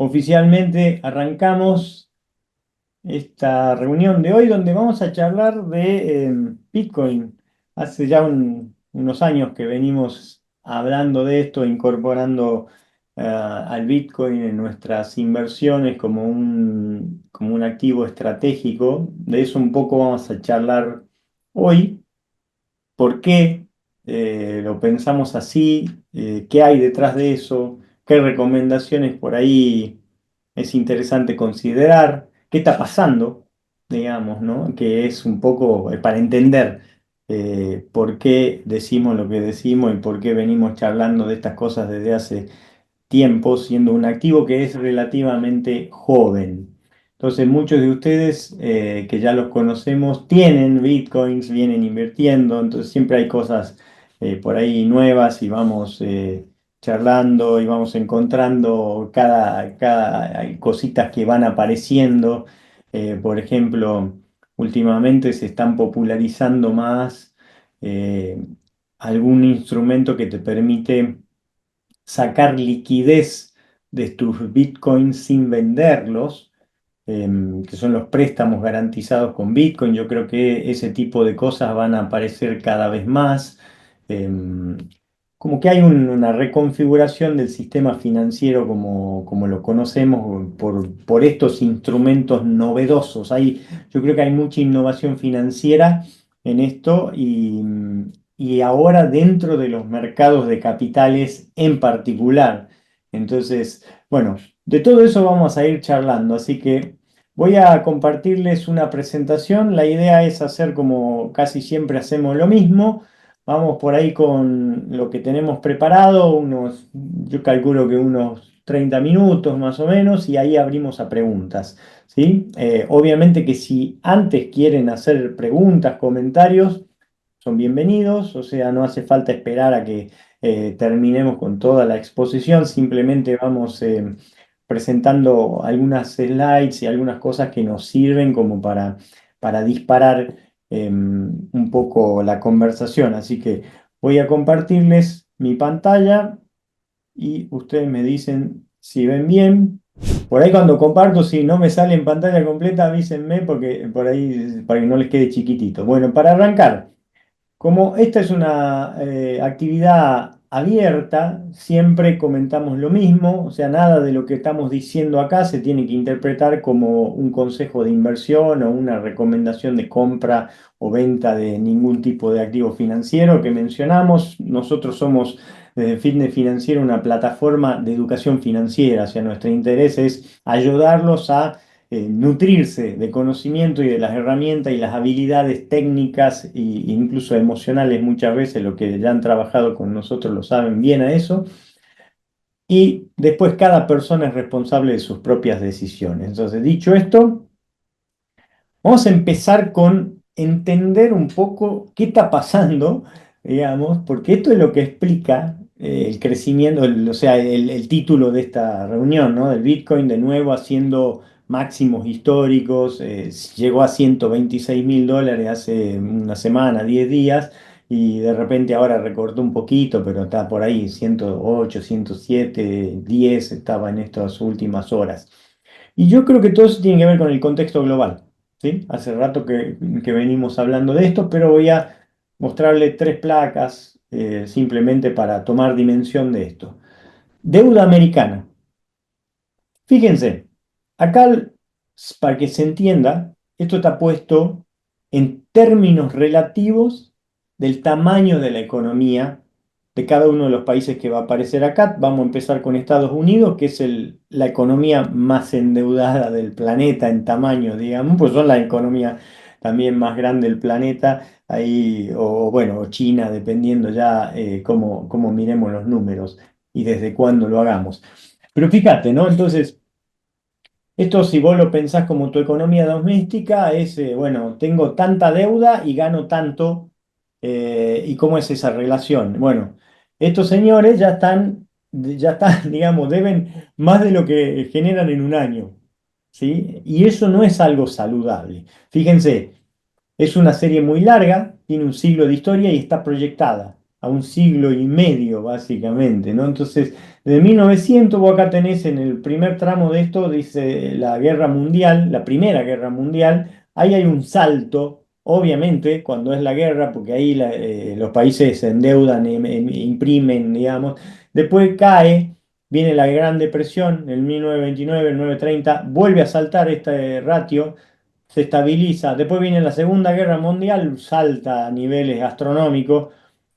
Oficialmente arrancamos esta reunión de hoy donde vamos a charlar de Bitcoin. Hace ya unos años que venimos hablando de esto, incorporando al Bitcoin en nuestras inversiones como un activo estratégico. De eso un poco vamos a charlar hoy. ¿Por qué lo pensamos así? ¿Qué hay detrás de eso? ¿Qué recomendaciones por ahí es interesante considerar? ¿Qué está pasando? Digamos, ¿no? Que es un poco para entender por qué decimos lo que decimos y por qué venimos charlando de estas cosas desde hace tiempo, siendo un activo que es relativamente joven. Entonces, muchos de ustedes que ya los conocemos tienen bitcoins, vienen invirtiendo, entonces siempre hay cosas por ahí nuevas y vamos charlando y vamos encontrando hay cositas que van apareciendo. Por ejemplo, últimamente se están popularizando más eh, algún instrumento que te permite sacar liquidez de tus bitcoins sin venderlos, que son los préstamos garantizados con Bitcoin. Yo creo que ese tipo de cosas van a aparecer cada vez más. em, Como que hay una reconfiguración del sistema financiero como lo conocemos por estos instrumentos novedosos. Yo creo que hay mucha innovación financiera en esto y ahora dentro de los mercados de capitales en particular. Entonces, bueno, de todo eso vamos a ir charlando, así que voy a compartirles una presentación. La idea es hacer como casi siempre hacemos lo mismo. Vamos por ahí con lo que tenemos preparado, yo calculo que unos 30 minutos más o menos, y ahí abrimos a preguntas, ¿sí? Obviamente que si antes quieren hacer preguntas, comentarios, son bienvenidos, o sea, no hace falta esperar a que terminemos con toda la exposición, simplemente vamos presentando algunas slides y algunas cosas que nos sirven como para disparar un poco la conversación. Así que voy a compartirles mi pantalla y ustedes me dicen si ven bien. Por ahí cuando comparto, si no me sale en pantalla completa, avísenme porque por ahí para que no les quede chiquitito. Bueno, para arrancar. Como esta es una actividad abierta, siempre comentamos lo mismo, o sea, nada de lo que estamos diciendo acá se tiene que interpretar como un consejo de inversión o una recomendación de compra o venta de ningún tipo de activo financiero que mencionamos. Nosotros somos desde Fitness Financiero una plataforma de educación financiera, o sea, nuestro interés es ayudarlos a nutrirse de conocimiento y de las herramientas y las habilidades técnicas e incluso emocionales muchas veces, lo que ya han trabajado con nosotros lo saben bien a eso. Y después cada persona es responsable de sus propias decisiones. Entonces, dicho esto, vamos a empezar con entender un poco qué está pasando, digamos, porque esto es lo que explica el crecimiento, o sea, el título de esta reunión, ¿no? Del Bitcoin de nuevo haciendo máximos históricos, llegó a $126.000 hace una semana, 10 días, y de repente ahora recortó un poquito, pero está por ahí, 108, 107, 10 estaba en estas últimas horas. Y yo creo que todo eso tiene que ver con el contexto global. ¿Sí? Hace rato que venimos hablando de esto, pero voy a mostrarle tres placas simplemente para tomar dimensión de esto. Deuda americana. Fíjense, acá, para que se entienda, esto está puesto en términos relativos del tamaño de la economía de cada uno de los países que va a aparecer acá. Vamos a empezar con Estados Unidos, que es la economía más endeudada del planeta en tamaño, digamos, pues son la economía también más grande del planeta, ahí, o bueno, o China, dependiendo ya cómo miremos los números y desde cuándo lo hagamos. Pero fíjate, ¿no? Entonces, esto si vos lo pensás como tu economía doméstica, es, bueno, tengo tanta deuda y gano tanto, ¿y cómo es esa relación? Bueno, estos señores ya están, digamos, deben más de lo que generan en un año, ¿sí? Y eso no es algo saludable. Fíjense, es una serie muy larga, tiene un siglo de historia y está proyectada. a un siglo y medio, básicamente, ¿no? Entonces, de 1900, vos acá tenés en el primer tramo de esto, dice la guerra mundial, la primera guerra mundial, ahí hay un salto, obviamente, cuando es la guerra, porque ahí los países se endeudan, imprimen, digamos, después cae. Viene la Gran Depresión en 1929, 1930, vuelve a saltar este ratio, se estabiliza. Después viene la Segunda Guerra Mundial, salta a niveles astronómicos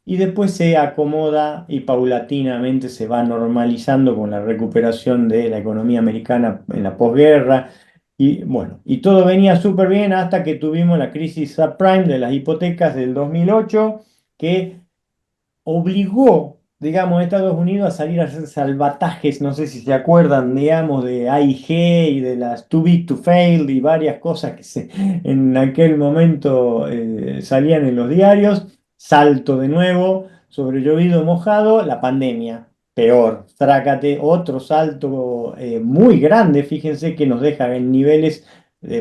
y después se acomoda y paulatinamente se va normalizando con la recuperación de la economía americana en la posguerra. Y bueno, y todo venía súper bien hasta que tuvimos la crisis subprime de las hipotecas del 2008, que obligó, digamos, a Estados Unidos a salir a hacer salvatajes, no sé si se acuerdan, digamos, de AIG y de las Too Big to Fail y varias cosas que en aquel momento salían en los diarios. Salto de nuevo, sobre llovido mojado, la pandemia. Peor, trácate, otro salto muy grande, fíjense que nos deja en niveles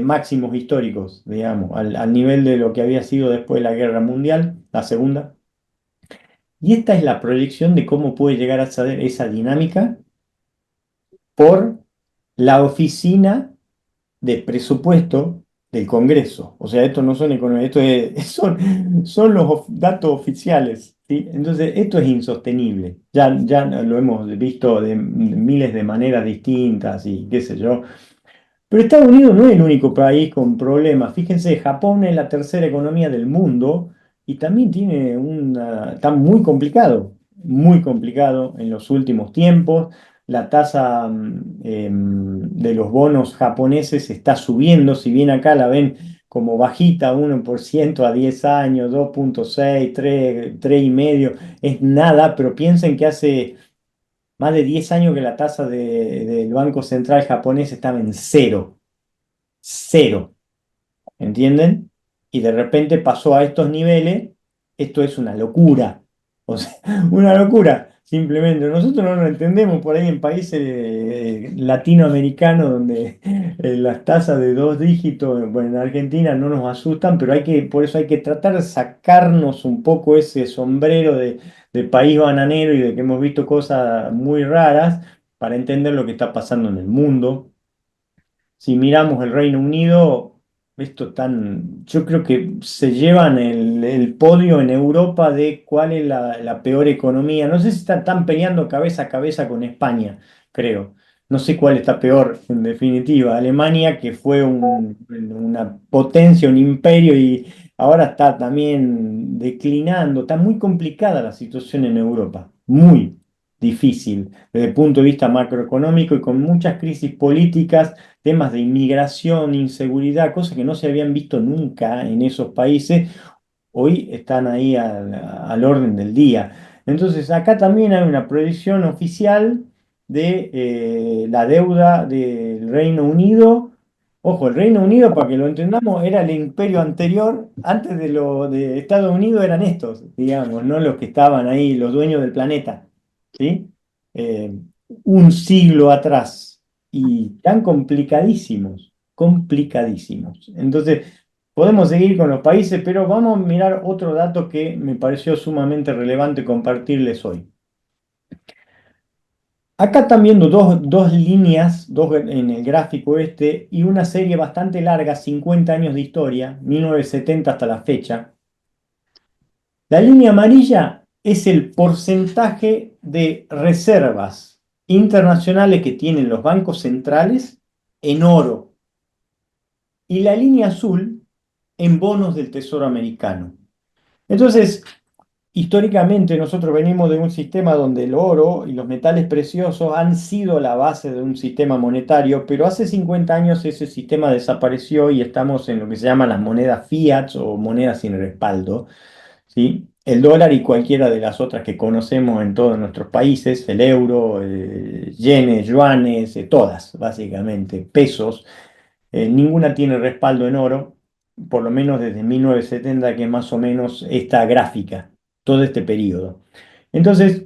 máximos históricos, digamos, al nivel de lo que había sido después de la Guerra Mundial, la segunda. Y esta es la proyección de cómo puede llegar a ser esa dinámica por la oficina de presupuesto del Congreso. O sea, esto no son economía, son los datos oficiales, ¿sí? Entonces, esto es insostenible. Ya lo hemos visto de miles de maneras distintas y qué sé yo. Pero Estados Unidos no es el único país con problemas. Fíjense, Japón es la tercera economía del mundo y también está muy complicado en los últimos tiempos. La tasa de los bonos japoneses está subiendo, si bien acá la ven como bajita, 1% a 10 años, 2,6, 3, 3,5, es nada, pero piensen que hace más de 10 años que la tasa del Banco Central japonés estaba en cero, cero, ¿entienden? Y de repente pasó a estos niveles, esto es una locura, o sea, una locura, simplemente. Nosotros no lo entendemos por ahí en países latinoamericanos donde las tasas de dos dígitos, bueno, en Argentina no nos asustan, pero por eso hay que tratar de sacarnos un poco ese sombrero de país bananero y de que hemos visto cosas muy raras para entender lo que está pasando en el mundo. Si miramos el Reino Unido, yo creo que se llevan el podio en Europa de cuál es la peor economía. No sé si están peleando cabeza a cabeza con España, creo. No sé cuál está peor, en definitiva. Alemania, que fue una potencia, un imperio y ahora está también declinando. Está muy complicada la situación en Europa, muy difícil desde el punto de vista macroeconómico y con muchas crisis políticas, temas de inmigración, inseguridad, cosas que no se habían visto nunca en esos países, hoy están ahí al orden del día. Entonces, acá también hay una proyección oficial de la deuda del Reino Unido. Ojo, el Reino Unido, para que lo entendamos, era el imperio anterior, antes de lo de Estados Unidos eran estos, digamos, no los que estaban ahí, los dueños del planeta, ¿sí? Eh, un siglo atrás y tan complicadísimos, complicadísimos. Entonces, podemos seguir con los países, pero vamos a mirar otro dato que me pareció sumamente relevante compartirles hoy. Acá están viendo dos líneas en el gráfico este y una serie bastante larga, 50 años de historia, 1970 hasta la fecha. La línea amarilla es el porcentaje de reservas internacionales que tienen los bancos centrales en oro y la línea azul en bonos del Tesoro americano. Entonces, históricamente nosotros venimos de un sistema donde el oro y los metales preciosos han sido la base de un sistema monetario, pero hace 50 años ese sistema desapareció y estamos en lo que se llaman las monedas fiat o monedas sin respaldo, ¿sí? El dólar y cualquiera de las otras que conocemos en todos nuestros países, el euro, yenes, yuanes, todas, básicamente, pesos, ninguna tiene respaldo en oro, por lo menos desde 1970, que es más o menos esta gráfica, todo este periodo. Entonces,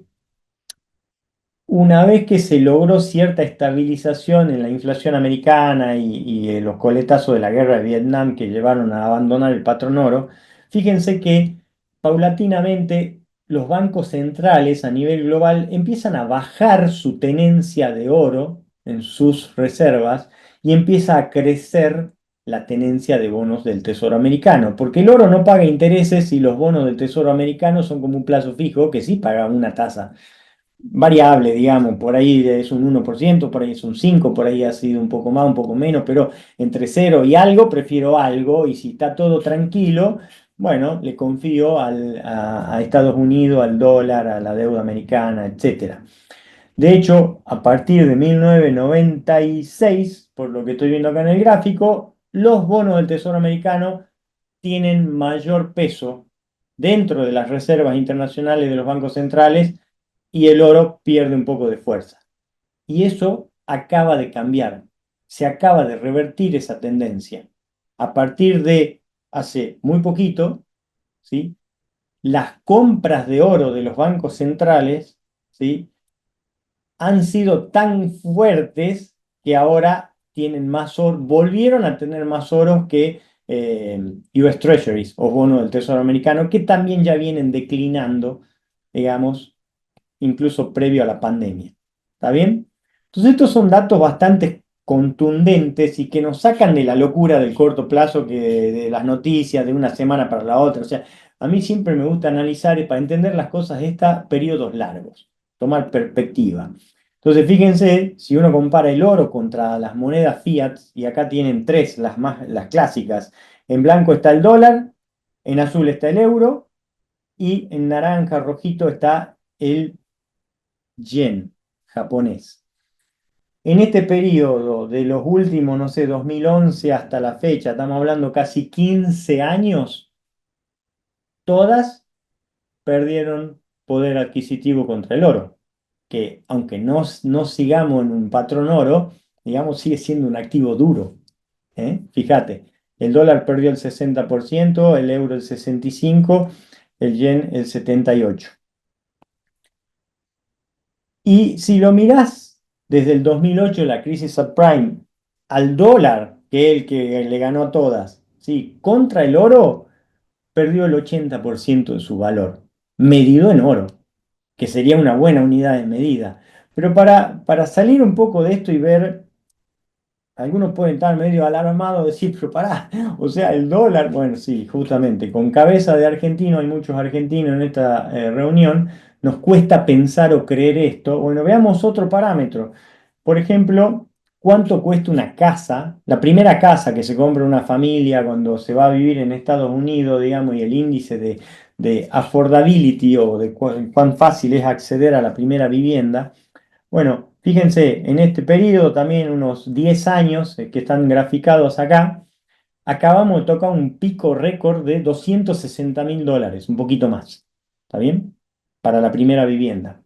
una vez que se logró cierta estabilización en la inflación americana y los coletazos de la guerra de Vietnam que llevaron a abandonar el patrón oro, fíjense que paulatinamente los bancos centrales a nivel global empiezan a bajar su tenencia de oro en sus reservas y empieza a crecer la tenencia de bonos del Tesoro americano, porque el oro no paga intereses y los bonos del Tesoro americano son como un plazo fijo que sí paga una tasa variable, digamos, por ahí es un 1%, por ahí es un 5%, por ahí ha sido un poco más, un poco menos, pero entre cero y algo prefiero algo, y si está todo tranquilo, bueno, le confío a Estados Unidos, al dólar, a la deuda americana, etcétera. De hecho, a partir de 1996, por lo que estoy viendo acá en el gráfico, los bonos del Tesoro americano tienen mayor peso dentro de las reservas internacionales de los bancos centrales y el oro pierde un poco de fuerza. Y eso acaba de cambiar, se acaba de revertir esa tendencia. A partir de hace muy poquito, ¿sí? Las compras de oro de los bancos centrales, ¿sí? Han sido tan fuertes que ahora tienen más oro, volvieron a tener más oro que US Treasuries o bonos del Tesoro americano, que también ya vienen declinando, digamos, incluso previo a la pandemia. ¿Está bien? Entonces estos son datos bastante contundentes y que nos sacan de la locura del corto plazo, que de las noticias de una semana para la otra. O sea, a mí siempre me gusta analizar y para entender las cosas esta periodos largos, tomar perspectiva. Entonces, fíjense, si uno compara el oro contra las monedas fiat, y acá tienen tres, las clásicas, en blanco está el dólar, en azul está el euro, y en naranja, rojito está el yen japonés. En este periodo de los últimos, no sé, 2011 hasta la fecha, estamos hablando casi 15 años, todas perdieron poder adquisitivo contra el oro, que aunque no sigamos en un patrón oro, digamos, sigue siendo un activo duro. Fíjate, el dólar perdió el 60%, el euro el 65%, el yen el 78%. Y si lo mirás desde el 2008, la crisis subprime, al dólar, que es el que le ganó a todas, ¿sí? Contra el oro, perdió el 80% de su valor, medido en oro, que sería una buena unidad de medida. Pero para salir un poco de esto y ver, algunos pueden estar medio alarmados, decir, pero pará, o sea, el dólar, bueno, sí, justamente, con cabeza de argentino, hay muchos argentinos en esta reunión, nos cuesta pensar o creer esto. Bueno, veamos otro parámetro. Por ejemplo, ¿cuánto cuesta una casa? La primera casa que se compra una familia cuando se va a vivir en Estados Unidos, digamos, y el índice de affordability o de cuán fácil es acceder a la primera vivienda. Bueno, fíjense, en este periodo también unos 10 años que están graficados acá, acabamos de tocar un pico récord de $260.000, un poquito más. ¿Está bien? Para la primera vivienda.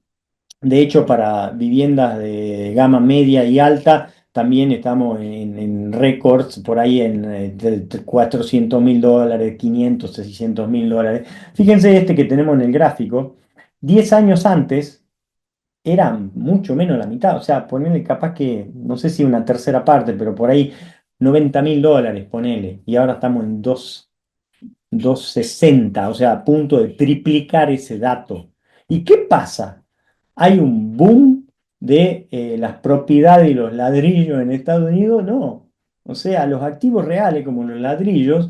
De hecho, para viviendas de gama media y alta, también estamos en récords, por ahí en de $400.000, 500, $600.000. Fíjense este que tenemos en el gráfico. 10 años antes era mucho menos la mitad, o sea, ponele capaz que, no sé si una tercera parte, pero por ahí $90.000, ponele, y ahora estamos en 260, o sea, a punto de triplicar ese dato. ¿Y qué pasa? ¿Hay un boom de las propiedades y los ladrillos en Estados Unidos? No. O sea, los activos reales como los ladrillos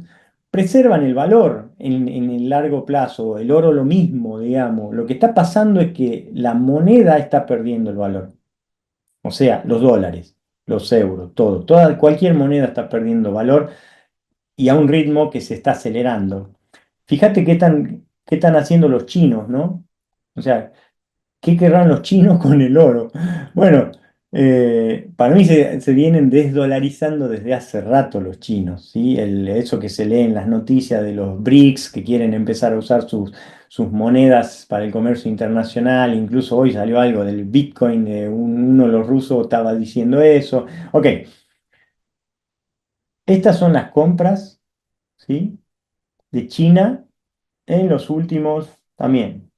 preservan el valor en el largo plazo. El oro lo mismo, digamos. Lo que está pasando es que la moneda está perdiendo el valor. O sea, los dólares, los euros, todo. Cualquier moneda está perdiendo valor y a un ritmo que se está acelerando. Fíjate qué están haciendo los chinos, ¿no? O sea, ¿qué querrán los chinos con el oro? Bueno, para mí se vienen desdolarizando desde hace rato los chinos, ¿sí? Eso que se lee en las noticias de los BRICS que quieren empezar a usar sus monedas para el comercio internacional, incluso hoy salió algo del Bitcoin, uno de los rusos estaba diciendo eso. Ok, estas son las compras, ¿sí? De China en los últimos también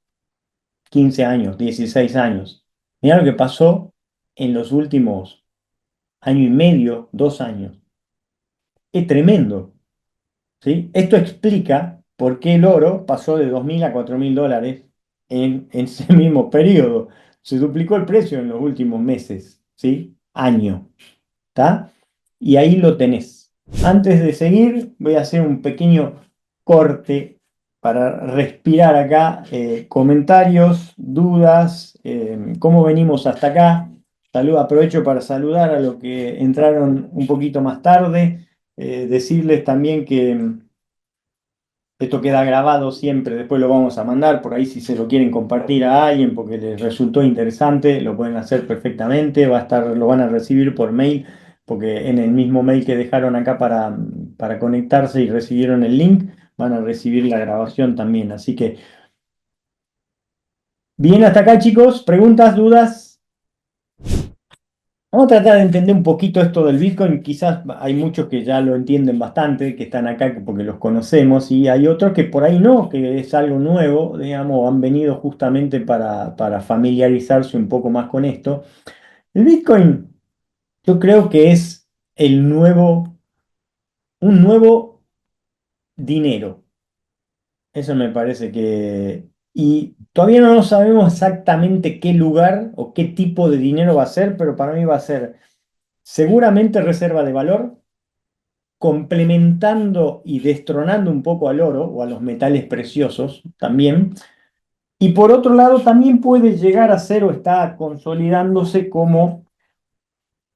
15 años, 16 años. Mira lo que pasó en los últimos año y medio, 2 años. Es tremendo, ¿sí? Esto explica por qué el oro pasó de $2.000 a $4.000 en ese mismo periodo. Se duplicó el precio en los últimos meses, ¿sí? Año, ¿está? Y ahí lo tenés. Antes de seguir, voy a hacer un pequeño corte para respirar acá. Comentarios, dudas, cómo venimos hasta acá. Aprovecho para saludar a los que entraron un poquito más tarde. Decirles también que esto queda grabado siempre, después lo vamos a mandar, por ahí si se lo quieren compartir a alguien porque les resultó interesante, lo pueden hacer perfectamente, lo van a recibir por mail, porque en el mismo mail que dejaron acá para conectarse y recibieron el link, van a recibir la grabación también. Así que, bien hasta acá chicos, preguntas, dudas. Vamos a tratar de entender un poquito esto del Bitcoin. Quizás hay muchos que ya lo entienden bastante, que están acá porque los conocemos, y hay otros que por ahí no, que es algo nuevo, digamos, han venido justamente para familiarizarse un poco más con esto. El Bitcoin, yo creo que es un nuevo dinero. Eso me parece que... Y todavía no sabemos exactamente qué lugar o qué tipo de dinero va a ser, pero para mí va a ser seguramente reserva de valor complementando y destronando un poco al oro o a los metales preciosos también. Y por otro lado, también puede llegar a ser o está consolidándose como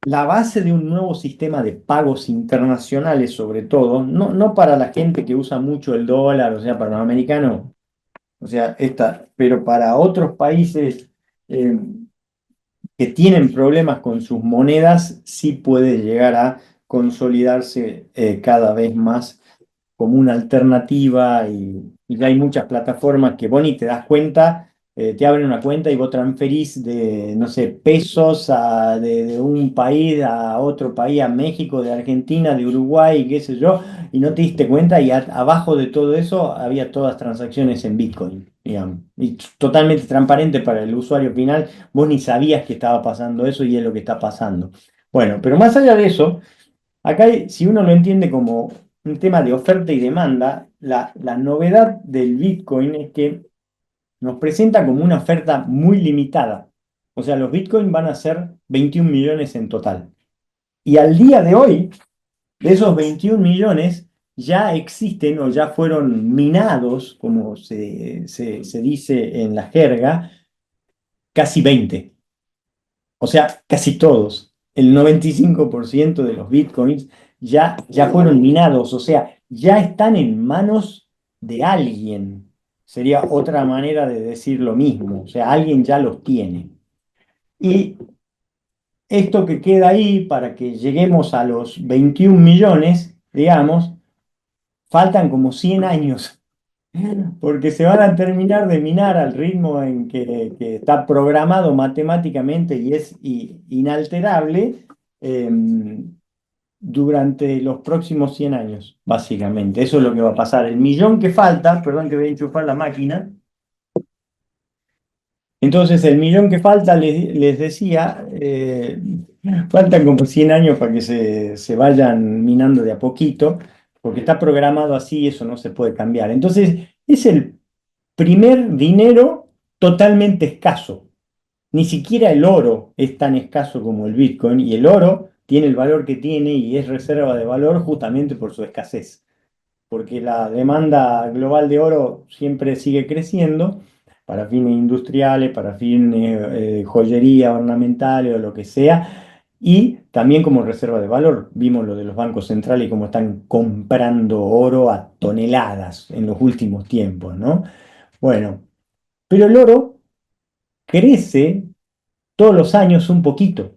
la base de un nuevo sistema de pagos internacionales, sobre todo, no para la gente que usa mucho el dólar, o sea, para los americanos, o sea, pero para otros países eh, que tienen problemas con sus monedas, sí puede llegar a consolidarse cada vez más como una alternativa y ya hay muchas plataformas que vos ni te das cuenta, te abren una cuenta y vos transferís de, no sé, pesos de un país a otro país, a México, de Argentina, de Uruguay, qué sé yo, y no te diste cuenta y abajo de todo eso había todas transacciones en Bitcoin, digamos, y totalmente transparente para el usuario final, vos ni sabías que estaba pasando eso y es lo que está pasando. Bueno, pero más allá de eso, acá, si uno lo entiende como un tema de oferta y demanda, la novedad del Bitcoin es que nos presenta como una oferta muy limitada. O sea, los Bitcoin van a ser 21 millones en total. Y al día de hoy, de esos 21 millones, ya existen o ya fueron minados, como se dice en la jerga, casi 20. O sea, casi todos. El 95% de los bitcoins ya fueron minados, o sea, ya están en manos de alguien. Sería otra manera de decir lo mismo, o sea, alguien ya los tiene. Y esto que queda ahí para que lleguemos a los 21 millones, digamos, faltan como 100 años porque se van a terminar de minar al ritmo en que está programado matemáticamente y es inalterable eh, durante los próximos 100 años, básicamente. Eso es lo que va a pasar. El millón que falta, perdón que voy a enchufar la máquina. Entonces, el millón que falta, les decía, faltan como 100 años para que se vayan minando de a poquito, porque está programado así, eso no se puede cambiar. Entonces, es el primer dinero totalmente escaso. Ni siquiera el oro es tan escaso como el Bitcoin y el oro tiene el valor que tiene y es reserva de valor justamente por su escasez, porque la demanda global de oro siempre sigue creciendo para fines industriales, para fines joyería, ornamentales o lo que sea, y también como reserva de valor. Vimos lo de los bancos centrales y cómo están comprando oro a toneladas en los últimos tiempos, ¿no? Bueno, pero el oro crece todos los años un poquito,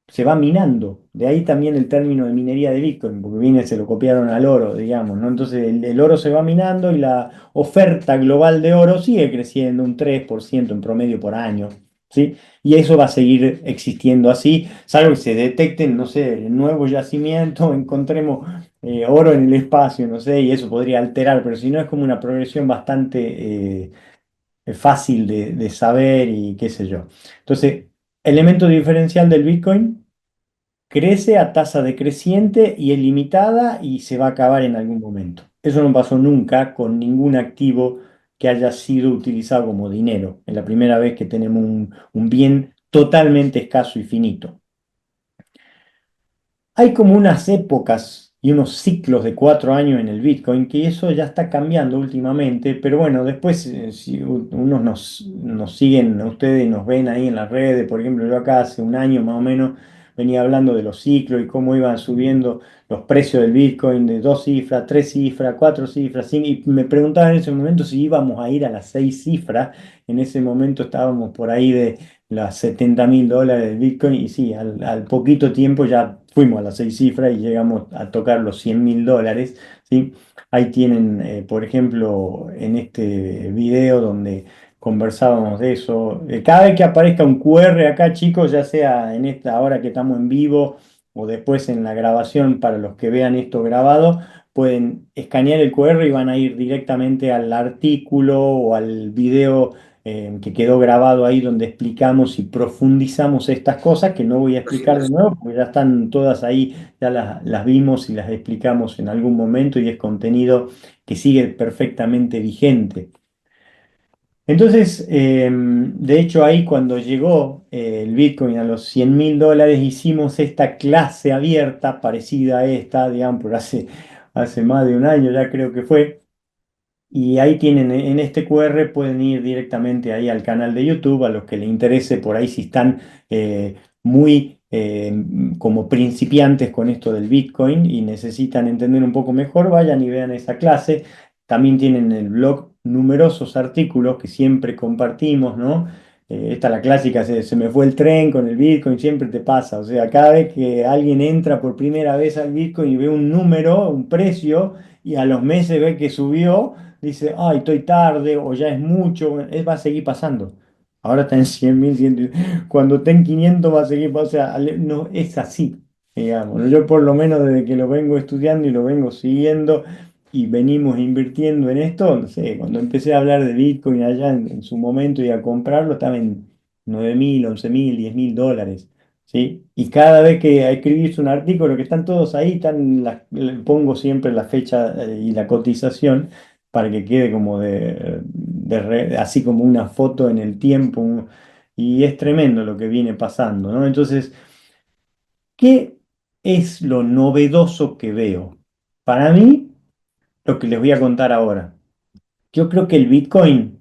se va minando. De ahí también el término de minería de Bitcoin, porque viene, se lo copiaron al oro, digamos, ¿no? Entonces el oro se va minando y la oferta global de oro sigue creciendo un 3% en promedio por año, ¿sí? Y eso va a seguir existiendo así, salvo que se detecten, no sé, nuevos yacimientos, encontremos oro en el espacio, no sé, y eso podría alterar, pero si no es como una progresión bastante fácil de saber y qué sé yo. Entonces, elemento diferencial del Bitcoin, crece a tasa decreciente y es limitada y se va a acabar en algún momento. Eso no pasó nunca con ningún activo que haya sido utilizado como dinero. Es la primera vez que tenemos un bien totalmente escaso y finito. Hay como unas épocas y unos ciclos de 4 años en el Bitcoin, que eso ya está cambiando últimamente, pero bueno, después si unos nos siguen a ustedes y nos ven ahí en las redes, por ejemplo, yo acá hace un año más o menos venía hablando de los ciclos y cómo iban subiendo los precios del Bitcoin de 2 cifras, 3 cifras, 4 cifras, y me preguntaban en ese momento si íbamos a ir a las 6 cifras. En ese momento estábamos por ahí de las $70.000 del Bitcoin y sí, al poquito tiempo ya fuimos a las 6 cifras y llegamos a tocar los $100.000, ¿sí? Ahí tienen, por ejemplo, en este video donde conversábamos de eso. Cada vez que aparezca un QR acá, chicos, ya sea en esta hora que estamos en vivo o después en la grabación para los que vean esto grabado, pueden escanear el QR y van a ir directamente al artículo o al video que quedó grabado ahí donde explicamos y profundizamos estas cosas que no voy a explicar de nuevo porque ya están todas ahí, ya las vimos y las explicamos en algún momento y es contenido que sigue perfectamente vigente. Entonces, de hecho, ahí cuando llegó el Bitcoin a los $100.000, hicimos esta clase abierta parecida a esta, digamos, por hace más de un año ya creo que fue. Y ahí tienen, en este QR pueden ir directamente ahí al canal de YouTube, a los que les interese por ahí si están muy como principiantes con esto del Bitcoin y necesitan entender un poco mejor, vayan y vean esa clase. También tienen en el blog numerosos artículos que siempre compartimos, ¿no? Esta es la clásica, se me fue el tren con el Bitcoin, siempre te pasa. O sea, cada vez que alguien entra por primera vez al Bitcoin y ve un número, un precio, y a los meses ve que subió, dice, ay, estoy tarde o ya es mucho, bueno, va a seguir pasando. Ahora está en 100.000, cuando esté en 500 va a seguir pasando, o sea, no es así, digamos. Yo por lo menos desde que lo vengo estudiando y lo vengo siguiendo y venimos invirtiendo en esto, no sé, cuando empecé a hablar de Bitcoin allá en su momento y a comprarlo, estaba en 9.000, 11.000, $10.000. ¿Sí? Y cada vez que escribís un artículo, que están todos ahí, le pongo siempre la fecha y la cotización para que quede como así como una foto en el tiempo. Y es tremendo lo que viene pasando, ¿no? Entonces, ¿qué es lo novedoso que veo? Para mí, lo que les voy a contar ahora. Yo creo que el Bitcoin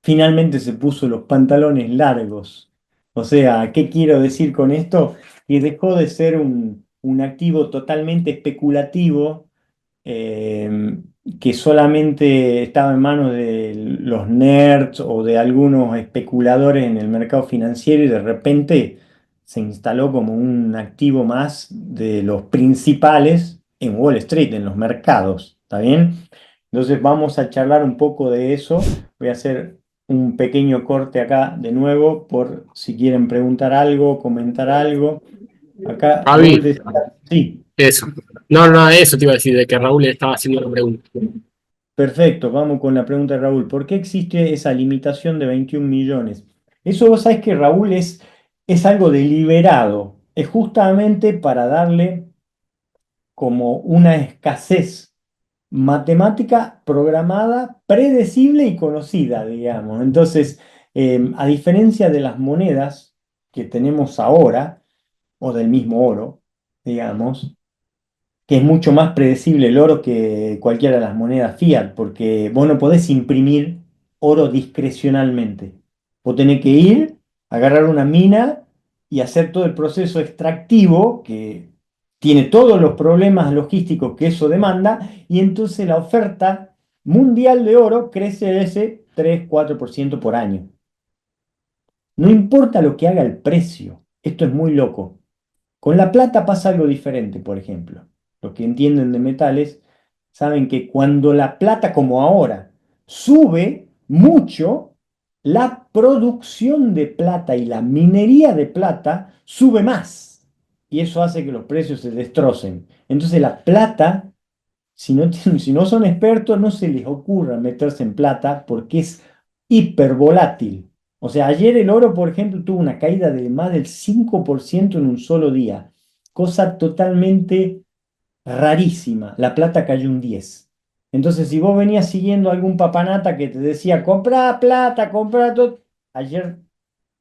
finalmente se puso los pantalones largos. O sea, ¿qué quiero decir con esto? Que dejó de ser un activo totalmente especulativo, eh, que solamente estaba en manos de los nerds o de algunos especuladores en el mercado financiero y de repente se instaló como un activo más de los principales en Wall Street, en los mercados. ¿Está bien? Entonces vamos a charlar un poco de eso. Voy a hacer un pequeño corte acá de nuevo por si quieren preguntar algo, comentar algo. Acá Raúl Javi, decía, sí. eso. No, no, eso te iba a decir, de que Raúl le estaba haciendo una pregunta. Perfecto, vamos con la pregunta de Raúl. ¿Por qué existe esa limitación de 21 millones? Eso vos sabés que Raúl es algo deliberado. Es justamente para darle como una escasez matemática programada, predecible y conocida, digamos. Entonces, a diferencia de las monedas que tenemos ahora, o del mismo oro, digamos, que es mucho más predecible el oro que cualquiera de las monedas fiat, porque vos no podés imprimir oro discrecionalmente. Vos tenés que ir, agarrar una mina y hacer todo el proceso extractivo que tiene todos los problemas logísticos que eso demanda, y entonces la oferta mundial de oro crece ese 3-4% por año. No importa lo que haga el precio, esto es muy loco. Con la plata pasa algo diferente, por ejemplo. Los que entienden de metales saben que cuando la plata, como ahora, sube mucho, la producción de plata y la minería de plata sube más. Y eso hace que los precios se destrocen. Entonces la plata, si no, si no son expertos, no se les ocurra meterse en plata porque es hipervolátil. O sea, ayer el oro, por ejemplo, tuvo una caída de más del 5% en un solo día, cosa totalmente rarísima. La plata cayó un 10%. Entonces, si vos venías siguiendo algún papanata que te decía, compra plata, compra todo, ayer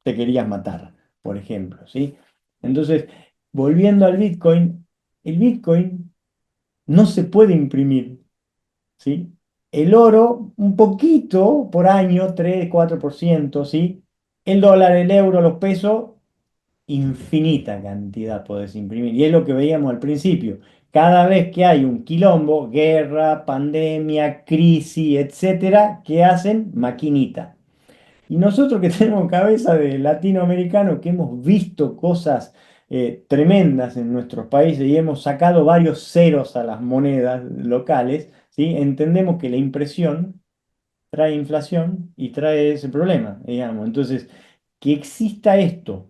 te querías matar, por ejemplo, ¿sí? Entonces, volviendo al Bitcoin, el Bitcoin no se puede imprimir, ¿sí? El oro, un poquito por año, 3 4%, ¿sí? El dólar, el euro, los pesos, infinita cantidad podés imprimir. Y es lo que veíamos al principio. Cada vez que hay un quilombo, guerra, pandemia, crisis, etcétera, ¿qué hacen? Maquinita. Y nosotros que tenemos cabeza de latinoamericano, que hemos visto cosas tremendas en nuestros países y hemos sacado varios ceros a las monedas locales, ¿sí? Entendemos que la impresión trae inflación y trae ese problema, digamos. Entonces, que exista esto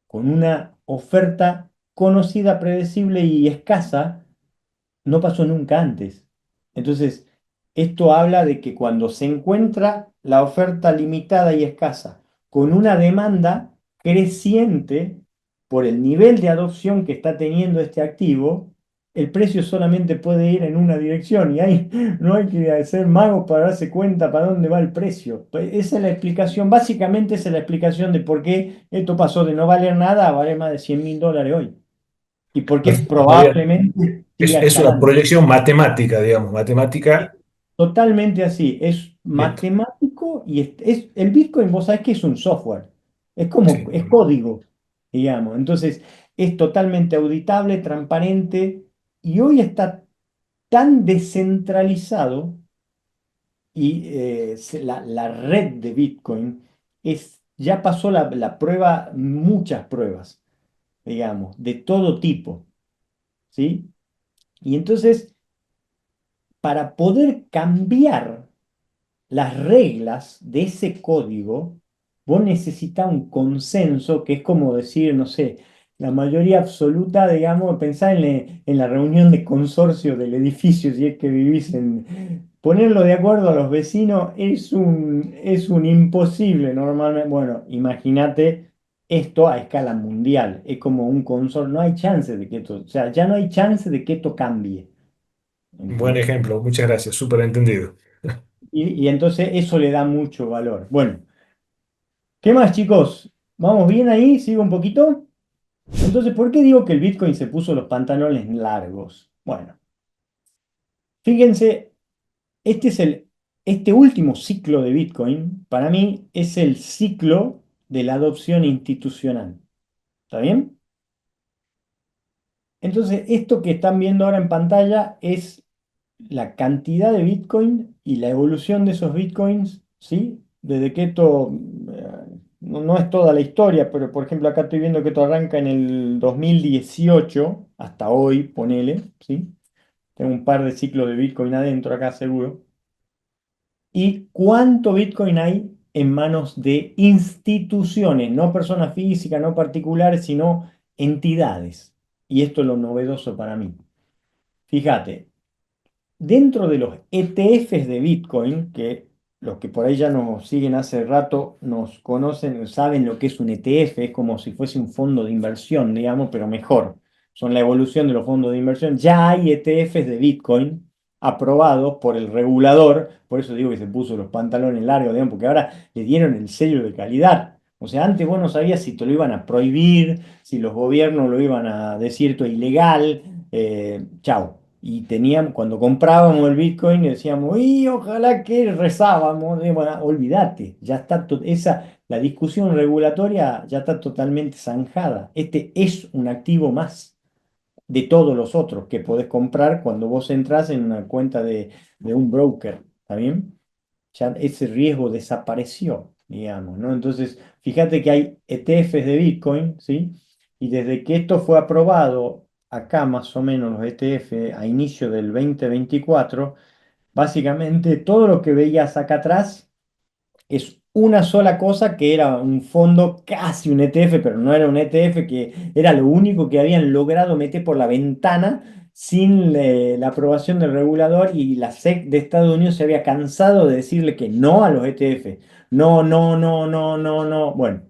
con una oferta conocida, predecible y escasa, no pasó nunca antes. Entonces, esto habla de que cuando se encuentra la oferta limitada y escasa con una demanda creciente por el nivel de adopción que está teniendo este activo, el precio solamente puede ir en una dirección y ahí no hay que ser mago para darse cuenta para dónde va el precio. Pues esa es la explicación, básicamente esa es la explicación de por qué esto pasó de no valer nada a valer más de $100.000 hoy y por qué Perfecto, Fabián. probablemente siga Es una escalando. proyección matemática, digamos, Es matemática. totalmente así, es Bien, matemático y el Bitcoin, vos sabés que es un software, es como, sí. es código, digamos. Entonces, es totalmente auditable, transparente y hoy está tan descentralizado y la red de Bitcoin ya pasó la prueba, muchas pruebas, digamos, de todo tipo, ¿sí? Y entonces, para poder cambiar las reglas de ese código, vos necesitas un consenso que es como decir, no sé, la mayoría absoluta, digamos, pensá en la reunión de consorcio del edificio, si es que vivís en... Ponerlo de acuerdo a los vecinos es un imposible normalmente. Bueno, imagínate esto a escala mundial. Es como un consorcio. No hay chance de que esto, o sea, ya no hay chance de que esto cambie. Buen ¿Entendés? ejemplo, muchas gracias, súper entendido. Y entonces eso le da mucho valor. Bueno, ¿qué más, chicos? ¿Vamos bien ahí? ¿Sigo un poquito? Entonces, ¿por qué digo que el Bitcoin se puso los pantalones largos? Bueno, fíjense, este último ciclo de Bitcoin, para mí, es el ciclo de la adopción institucional. ¿Está bien? Entonces, esto que están viendo ahora en pantalla es la cantidad de Bitcoin y la evolución de esos Bitcoins, ¿sí? Desde que esto, no es toda la historia, pero por ejemplo acá estoy viendo que esto arranca en el 2018 hasta hoy, ponele, ¿sí? Tengo un par de ciclos de Bitcoin adentro acá seguro. ¿Y cuánto Bitcoin hay en manos de instituciones, no personas físicas, no particulares, sino entidades? Y esto es lo novedoso para mí. Fíjate, dentro de los ETFs de Bitcoin, que los que por ahí ya nos siguen hace rato nos conocen, saben lo que es un ETF, es como si fuese un fondo de inversión, digamos, pero mejor. Son la evolución de los fondos de inversión. Ya hay ETFs de Bitcoin aprobados por el regulador, por eso digo que se puso los pantalones largos, digamos, porque ahora le dieron el sello de calidad. O sea, antes vos no sabías si te lo iban a prohibir, si los gobiernos lo iban a decir esto es ilegal, chau. Y teníamos, cuando comprábamos el Bitcoin, decíamos, y ojalá que rezábamos. Bueno, olvídate, ya está la discusión regulatoria ya está totalmente zanjada. Este es un activo más de todos los otros que podés comprar cuando vos entras en una cuenta de un broker. ¿Está bien? Ya ese riesgo desapareció, digamos, ¿no? Entonces, fíjate que hay ETFs de Bitcoin, ¿sí? Y desde que esto fue aprobado acá, más o menos, los ETF a inicio del 2024, básicamente todo lo que veías acá atrás es una sola cosa que era un fondo, casi un ETF, pero no era un ETF, que era lo único que habían logrado meter por la ventana sin la aprobación del regulador y la SEC de Estados Unidos se había cansado de decirle que no a los ETF. No, no, no, no, no, no. Bueno,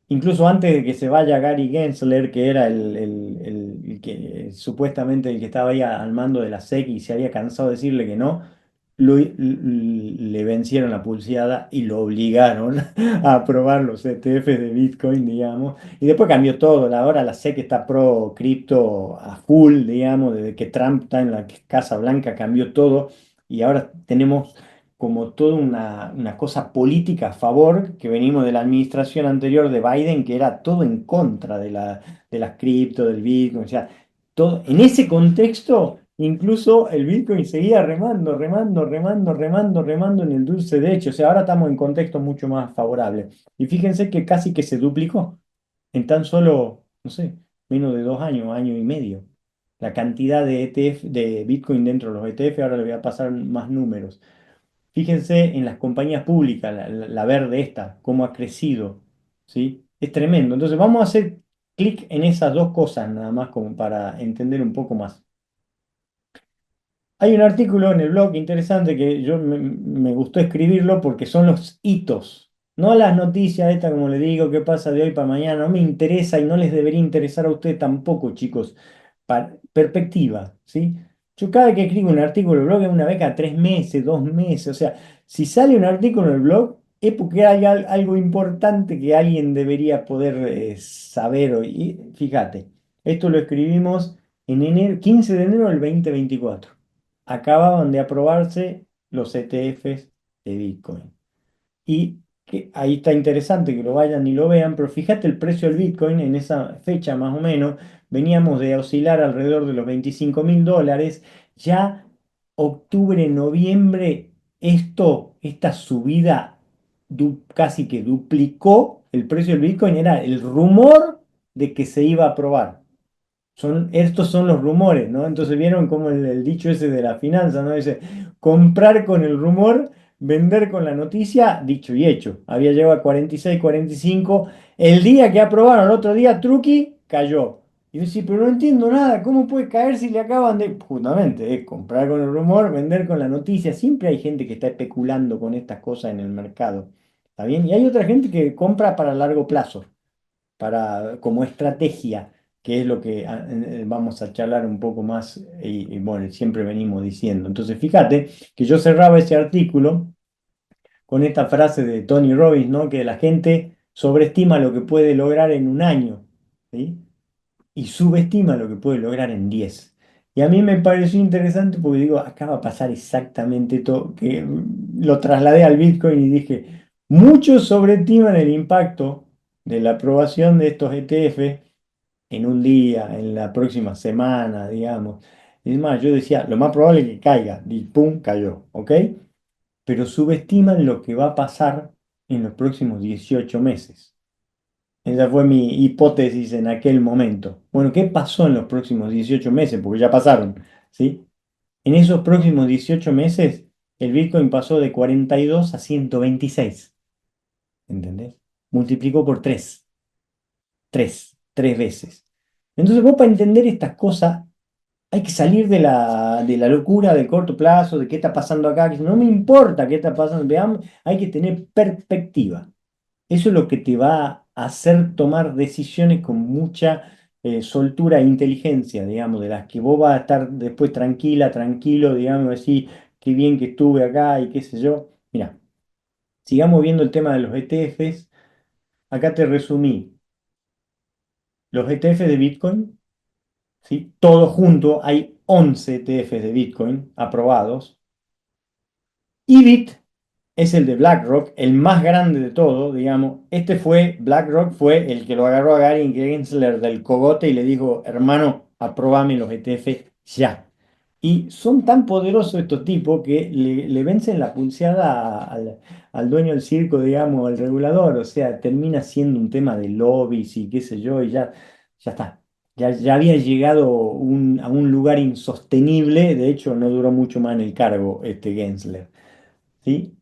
incluso antes de que se vaya Gary Gensler, que era el que supuestamente el que estaba ahí al mando de la SEC y se había cansado de decirle que no, le vencieron la pulseada y lo obligaron a aprobar los ETFs de Bitcoin, digamos. Y después cambió todo. Ahora la SEC está pro cripto a full, digamos, desde que Trump está en la Casa Blanca cambió todo. Y ahora tenemos como toda una cosa política a favor, que venimos de la administración anterior de Biden, que era todo en contra de las cripto, del Bitcoin. O sea, todo, en ese contexto, incluso el Bitcoin seguía remando, remando, remando, remando, remando en el dulce de hecho. O sea, ahora estamos en contexto mucho más favorable. Y fíjense que casi que se duplicó en tan solo, no sé, menos de 2 años, año y medio. La cantidad de ETF, de Bitcoin dentro de los ETF, ahora le voy a pasar más números. Fíjense en las compañías públicas, la verde esta, cómo ha crecido, ¿sí? Es tremendo. Entonces vamos a hacer clic en esas dos cosas nada más como para entender un poco más. Hay un artículo en el blog interesante que me gustó escribirlo porque son los hitos, no las noticias estas, como le digo, qué pasa de hoy para mañana, no me interesa y no les debería interesar a ustedes tampoco, chicos. Perspectiva, ¿sí? Yo cada vez que escribo un artículo en el blog es una vez cada 3 meses, 2 meses, o sea, si sale un artículo en el blog es porque hay algo importante que alguien debería poder saber hoy. Y fíjate, esto lo escribimos en enero, 15 de enero del 2024. Acababan de aprobarse los ETFs de Bitcoin. Y que ahí está interesante que lo vayan y lo vean, pero fíjate el precio del Bitcoin en esa fecha más o menos, veníamos de oscilar alrededor de los $25.000, ya octubre, noviembre, esta subida casi que duplicó el precio del Bitcoin, era el rumor de que se iba a aprobar. Estos son los rumores, ¿no? Entonces vieron como el dicho ese de la finanza, ¿no? Dice, comprar con el rumor, vender con la noticia, dicho y hecho. Había llegado a 46, 45. El día que aprobaron, el otro día, Truqui cayó. Y yo decía, pero no entiendo nada, ¿cómo puede caer si le acaban de...? Justamente, es comprar con el rumor, vender con la noticia. Siempre hay gente que está especulando con estas cosas en el mercado. ¿Está bien? Y hay otra gente que compra para largo plazo como estrategia, que es lo que vamos a charlar un poco más y bueno, siempre venimos diciendo. Entonces, fíjate que yo cerraba ese artículo con esta frase de Tony Robbins, ¿no? Que la gente sobreestima lo que puede lograr en un año, ¿sí? Y subestima lo que puede lograr en 10. Y a mí me pareció interesante porque digo, acá va a pasar exactamente todo, que lo trasladé al Bitcoin y dije, muchos sobreestiman el impacto de la aprobación de estos ETF en un día, en la próxima semana, digamos. Es más, yo decía, lo más probable es que caiga, y pum, cayó, ¿ok? Pero subestiman lo que va a pasar en los próximos 18 meses. Esa fue mi hipótesis en aquel momento. Bueno, ¿qué pasó en los próximos 18 meses? Porque ya pasaron, ¿sí? En esos próximos 18 meses, el Bitcoin pasó de 42 a 126, ¿entendés? Multiplicó por 3, 3 veces. Entonces, vos para entender estas cosas, hay que salir de la locura del corto plazo, de qué está pasando acá, que no me importa qué está pasando, veamos, hay que tener perspectiva. Eso es lo que te va a hacer tomar decisiones con mucha soltura e inteligencia, digamos, de las que vos vas a estar después tranquila, tranquilo, digamos, decir, qué bien que estuve acá y qué sé yo. Mira, sigamos viendo el tema de los ETFs. Acá te resumí los ETFs de Bitcoin, ¿sí? Todo junto, hay 11 ETFs de Bitcoin aprobados. IBIT es el de BlackRock, el más grande de todo, digamos. BlackRock fue el que lo agarró a Gary Gensler del cogote y le dijo, hermano, aprobame los ETF ya. Y son tan poderosos estos tipos que le vencen la pulseada al dueño del circo, digamos, al regulador. O sea, termina siendo un tema de lobbies y qué sé yo, y ya está. Ya había llegado a un lugar insostenible. De hecho, no duró mucho más en el cargo este Gensler. ¿Sí?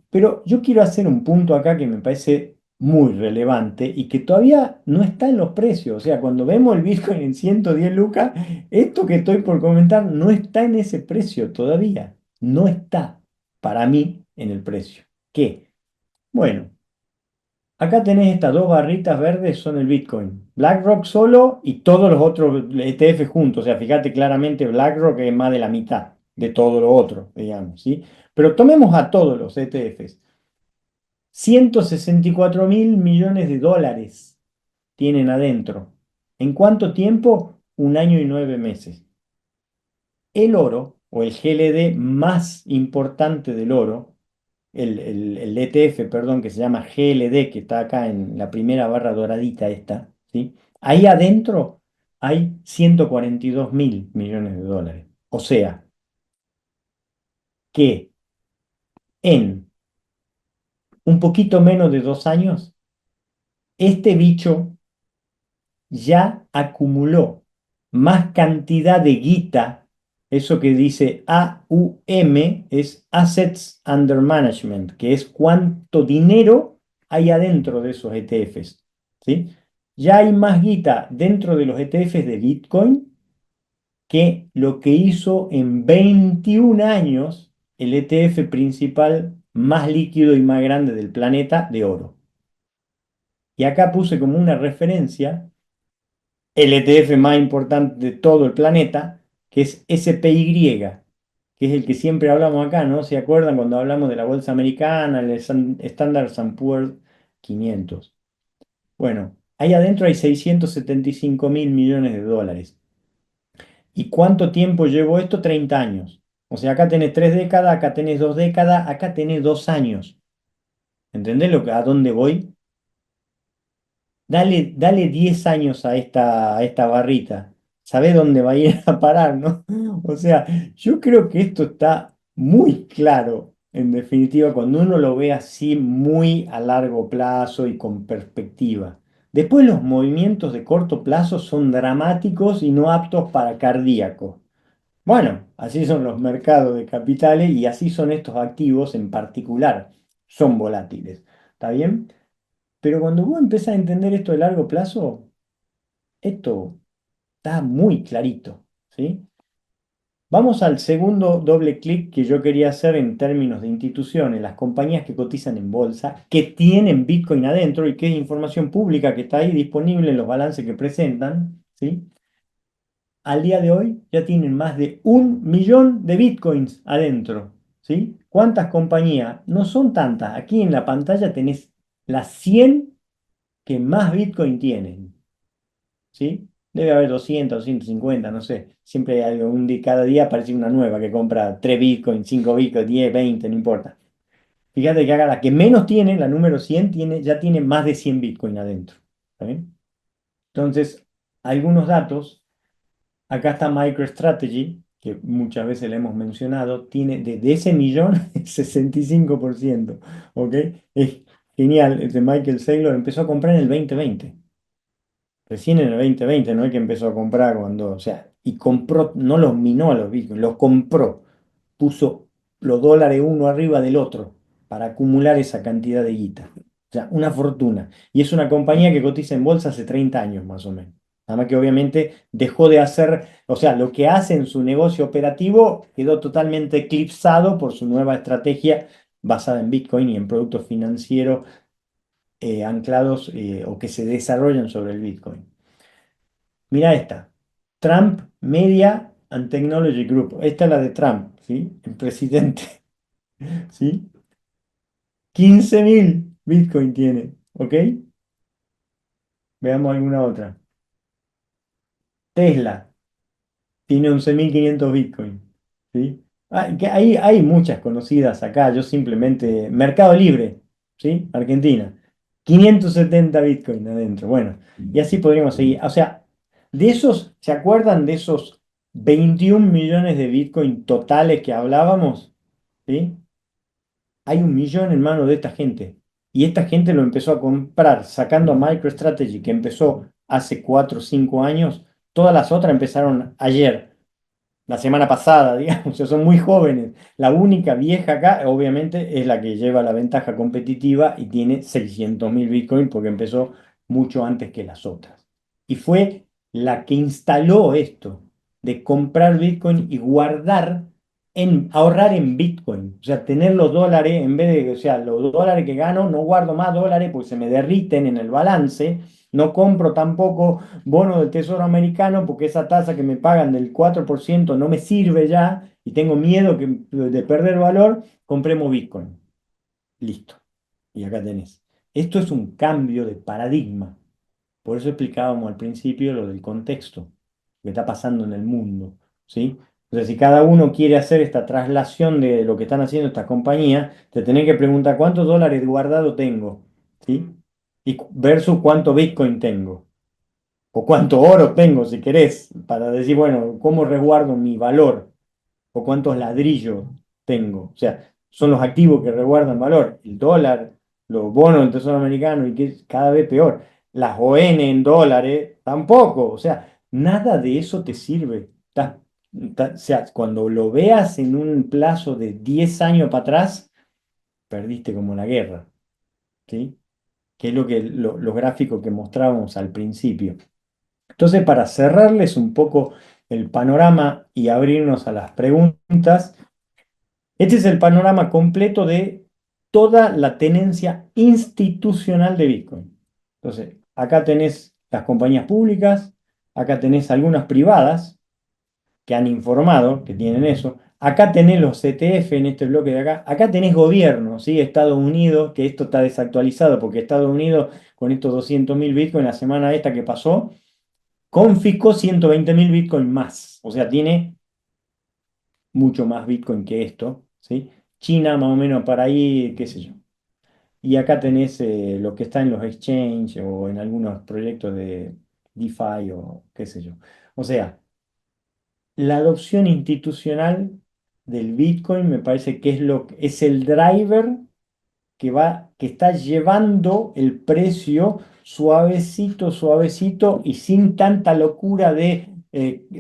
Pero yo quiero hacer un punto acá que me parece muy relevante y que todavía no está en los precios. O sea, cuando vemos el Bitcoin en 110 lucas, esto que estoy por comentar no está en ese precio todavía. No está para mí en el precio. ¿Qué? Bueno, Acá tenés estas dos barritas verdes, son el Bitcoin. BlackRock solo y todos los otros ETF juntos. O sea, fíjate claramente, BlackRock es más de la mitad de todo lo otro, digamos, ¿sí? Pero tomemos a todos los ETFs. 164.000 millones de dólares tienen adentro. ¿En cuánto tiempo? 1 año y 9 meses. El oro, o el GLD más importante del oro, el ETF, perdón, que se llama GLD, que está acá en la primera barra doradita esta, ¿sí? Ahí adentro hay 142.000 millones de dólares. O sea, que en un poquito menos de 2 años, este bicho ya acumuló más cantidad de guita. Eso que dice AUM es Assets Under Management, que es cuánto dinero hay adentro de esos ETFs, ¿sí? Ya hay más guita dentro de los ETFs de Bitcoin que lo que hizo en 21 años el ETF principal más líquido y más grande del planeta de oro. Y acá puse como una referencia el ETF más importante de todo el planeta, que es SPY, que es el que siempre hablamos acá, ¿no? ¿Se acuerdan cuando hablamos de la bolsa americana, el Standard Poor's 500? Bueno, ahí adentro hay 675.000 millones de dólares. ¿Y cuánto tiempo llevo esto? 30 años. O sea, acá tenés 3 décadas, acá tenés 2 décadas, acá tenés 2 años. ¿Entendés a dónde voy? Dale 10 años a esta barrita. ¿Sabés dónde va a ir a parar, no? O sea, yo creo que esto está muy claro, en definitiva, cuando uno lo ve así muy a largo plazo y con perspectiva. Después los movimientos de corto plazo son dramáticos y no aptos para cardíacos. Bueno, así son los mercados de capitales y así son estos activos en particular. Son volátiles. ¿Está bien? Pero cuando vos empezás a entender esto de largo plazo, esto está muy clarito, ¿sí? Vamos al segundo doble clic que yo quería hacer en términos de instituciones, las compañías que cotizan en bolsa, que tienen Bitcoin adentro y que es información pública que está ahí disponible en los balances que presentan, ¿sí? Al día de hoy ya tienen más de 1 millón de Bitcoins adentro, ¿sí? ¿Cuántas compañías? No son tantas. Aquí en la pantalla tenés las 100 que más Bitcoin tienen. ¿Sí? Debe haber 200, 150, no sé. Siempre hay algo, cada día aparece una nueva que compra 3 Bitcoin, 5 Bitcoin, 10, 20, no importa. Fíjate que haga la que menos tiene, la número 100 ya tiene más de 100 Bitcoin adentro. ¿Está bien? Entonces, algunos datos. Acá está MicroStrategy, que muchas veces le hemos mencionado, tiene de ese millón el 65%. ¿Ok? Es genial. Este Michael Saylor empezó a comprar en el 2020. Recién en el 2020, no es que empezó a comprar cuando, o sea, y compró, no los minó a los bitcoins, los compró, puso los dólares uno arriba del otro para acumular esa cantidad de guita. O sea, una fortuna. Y es una compañía que cotiza en bolsa hace 30 años más o menos. Nada más que obviamente dejó de hacer, o sea, lo que hace en su negocio operativo quedó totalmente eclipsado por su nueva estrategia basada en Bitcoin y en productos financieros anclados o que se desarrollan sobre el Bitcoin. Mira esta. Trump Media and Technology Group. Esta es la de Trump, ¿sí? El presidente, ¿sí? 15.000 Bitcoin tiene, ¿ok? Veamos alguna otra. Tesla tiene 11.500 Bitcoin, ¿sí? Hay muchas conocidas acá. Yo simplemente... Mercado Libre, ¿sí? Argentina. 570 Bitcoin adentro. Bueno, y así podríamos seguir. O sea, de esos, ¿se acuerdan de esos 21 millones de Bitcoin totales que hablábamos? ¿Sí? Hay 1 millón en manos de esta gente. Y esta gente lo empezó a comprar sacando a MicroStrategy, que empezó hace 4 o 5 años. Todas las otras empezaron ayer, la semana pasada, digamos, o sea, son muy jóvenes. La única vieja acá, obviamente, es la que lleva la ventaja competitiva y tiene 600.000 Bitcoin porque empezó mucho antes que las otras. Y fue la que instaló esto de comprar Bitcoin y guardar en ahorrar en Bitcoin. O sea, tener los dólares, en vez de, o sea, los dólares que gano, no guardo más dólares porque se me derriten en el balance. No compro tampoco bonos del Tesoro americano porque esa tasa que me pagan del 4% no me sirve ya y tengo miedo de perder valor. Compremos Bitcoin. Listo. Y acá tenés. Esto es un cambio de paradigma. Por eso explicábamos al principio lo del contexto que está pasando en el mundo, ¿sí? O sea, si cada uno quiere hacer esta traslación de lo que están haciendo estas compañías, te tenés que preguntar cuántos dólares guardado tengo, ¿sí? Y versus cuánto Bitcoin tengo, o cuánto oro tengo, si querés, para decir, bueno, ¿cómo resguardo mi valor? O cuántos ladrillos tengo. O sea, son los activos que resguardan valor. El dólar, los bonos del Tesoro americano y que es cada vez peor. Las ON en dólares, tampoco. O sea, nada de eso te sirve. O sea, cuando lo veas en un plazo de 10 años para atrás, perdiste como la guerra. ¿Sí? Que es los gráficos que mostrábamos al principio. Entonces, para cerrarles un poco el panorama y abrirnos a las preguntas, este es el panorama completo de toda la tenencia institucional de Bitcoin. Entonces, acá tenés las compañías públicas, acá tenés algunas privadas que han informado que tienen eso, acá tenés los ETF en este bloque de acá, acá tenés gobierno, ¿sí? Estados Unidos, que esto está desactualizado porque Estados Unidos con estos 200.000 Bitcoin la semana esta que pasó, confiscó 120.000 Bitcoin más. O sea, tiene mucho más Bitcoin que esto, ¿sí? China más o menos para ahí, qué sé yo. Y acá tenés lo que está en los exchange o en algunos proyectos de DeFi o qué sé yo. O sea, la adopción institucional del Bitcoin me parece que es el driver que está llevando el precio suavecito, suavecito y sin tanta locura de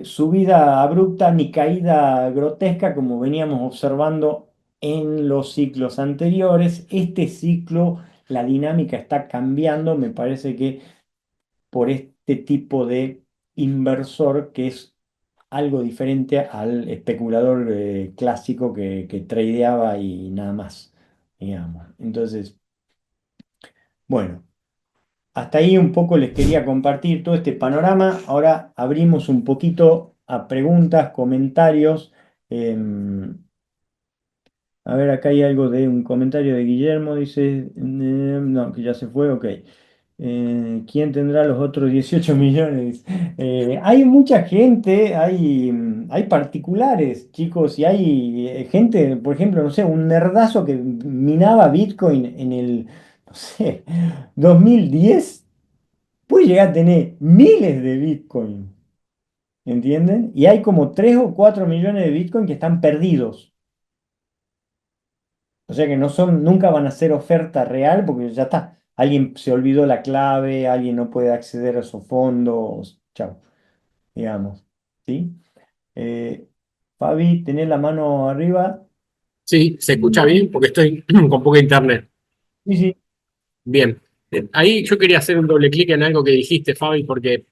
subida abrupta ni caída grotesca como veníamos observando en los ciclos anteriores. Este ciclo, la dinámica está cambiando, me parece que por este tipo de inversor que es algo diferente al especulador clásico que tradeaba y nada más, digamos. Entonces, bueno, hasta ahí un poco les quería compartir todo este panorama. Ahora abrimos un poquito a preguntas, comentarios. Em, a ver, acá hay algo de un comentario de Guillermo, dice, no, que ya se fue, ok. ¿Quién tendrá los otros 18 millones? Hay mucha gente, hay particulares, chicos, y hay gente, por ejemplo, no sé, un nerdazo que minaba Bitcoin en el, no sé, 2010, puede llegar a tener miles de Bitcoin, ¿entienden? Y hay como 3 o 4 millones de Bitcoin que están perdidos. O sea que no son, nunca van a ser oferta real porque ya está. Alguien se olvidó la clave, alguien no puede acceder a esos fondos. Chao, digamos. ¿Sí? Eh, Fabi, tenés la mano arriba. Sí, se escucha bien porque estoy con poca internet. Sí, sí. Bien. Ahí yo quería hacer un doble clic en algo que dijiste, Fabi, porque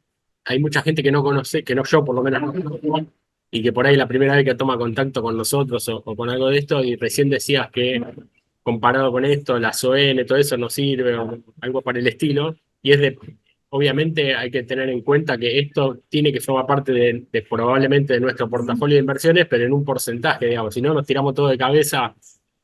hay mucha gente que no conoce, que no yo por lo menos no conozco, y que por ahí la primera vez que toma contacto con nosotros o con algo de esto, y recién decías que comparado con esto, las ON, todo eso no sirve o algo para el estilo, y obviamente hay que tener en cuenta que esto tiene que formar parte de probablemente de nuestro portafolio de inversiones, pero en un porcentaje, digamos, si no nos tiramos todo de cabeza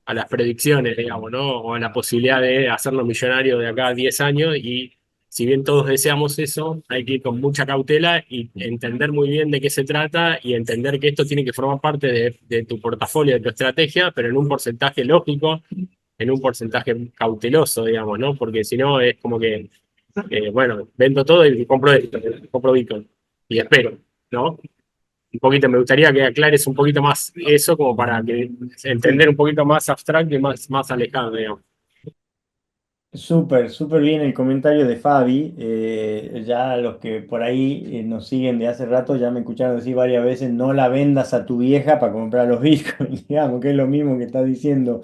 a las predicciones, digamos, ¿no? O a la posibilidad de hacernos millonarios de acá a 10 años y si bien todos deseamos eso, hay que ir con mucha cautela y entender muy bien de qué se trata y entender que esto tiene que formar parte de tu portafolio, de tu estrategia, pero en un porcentaje lógico, en un porcentaje cauteloso, digamos, ¿no? Porque si no es como que, bueno, vendo todo y compro esto, compro Bitcoin y espero, ¿no? Un poquito, me gustaría que aclares un poquito más eso como para que entender un poquito más abstracto y más alejado, digamos. Súper, súper bien el comentario de Fabi. Ya los que por ahí nos siguen de hace rato ya me escucharon decir varias veces, no la vendas a tu vieja para comprar los bitcoins, digamos, que es lo mismo que está diciendo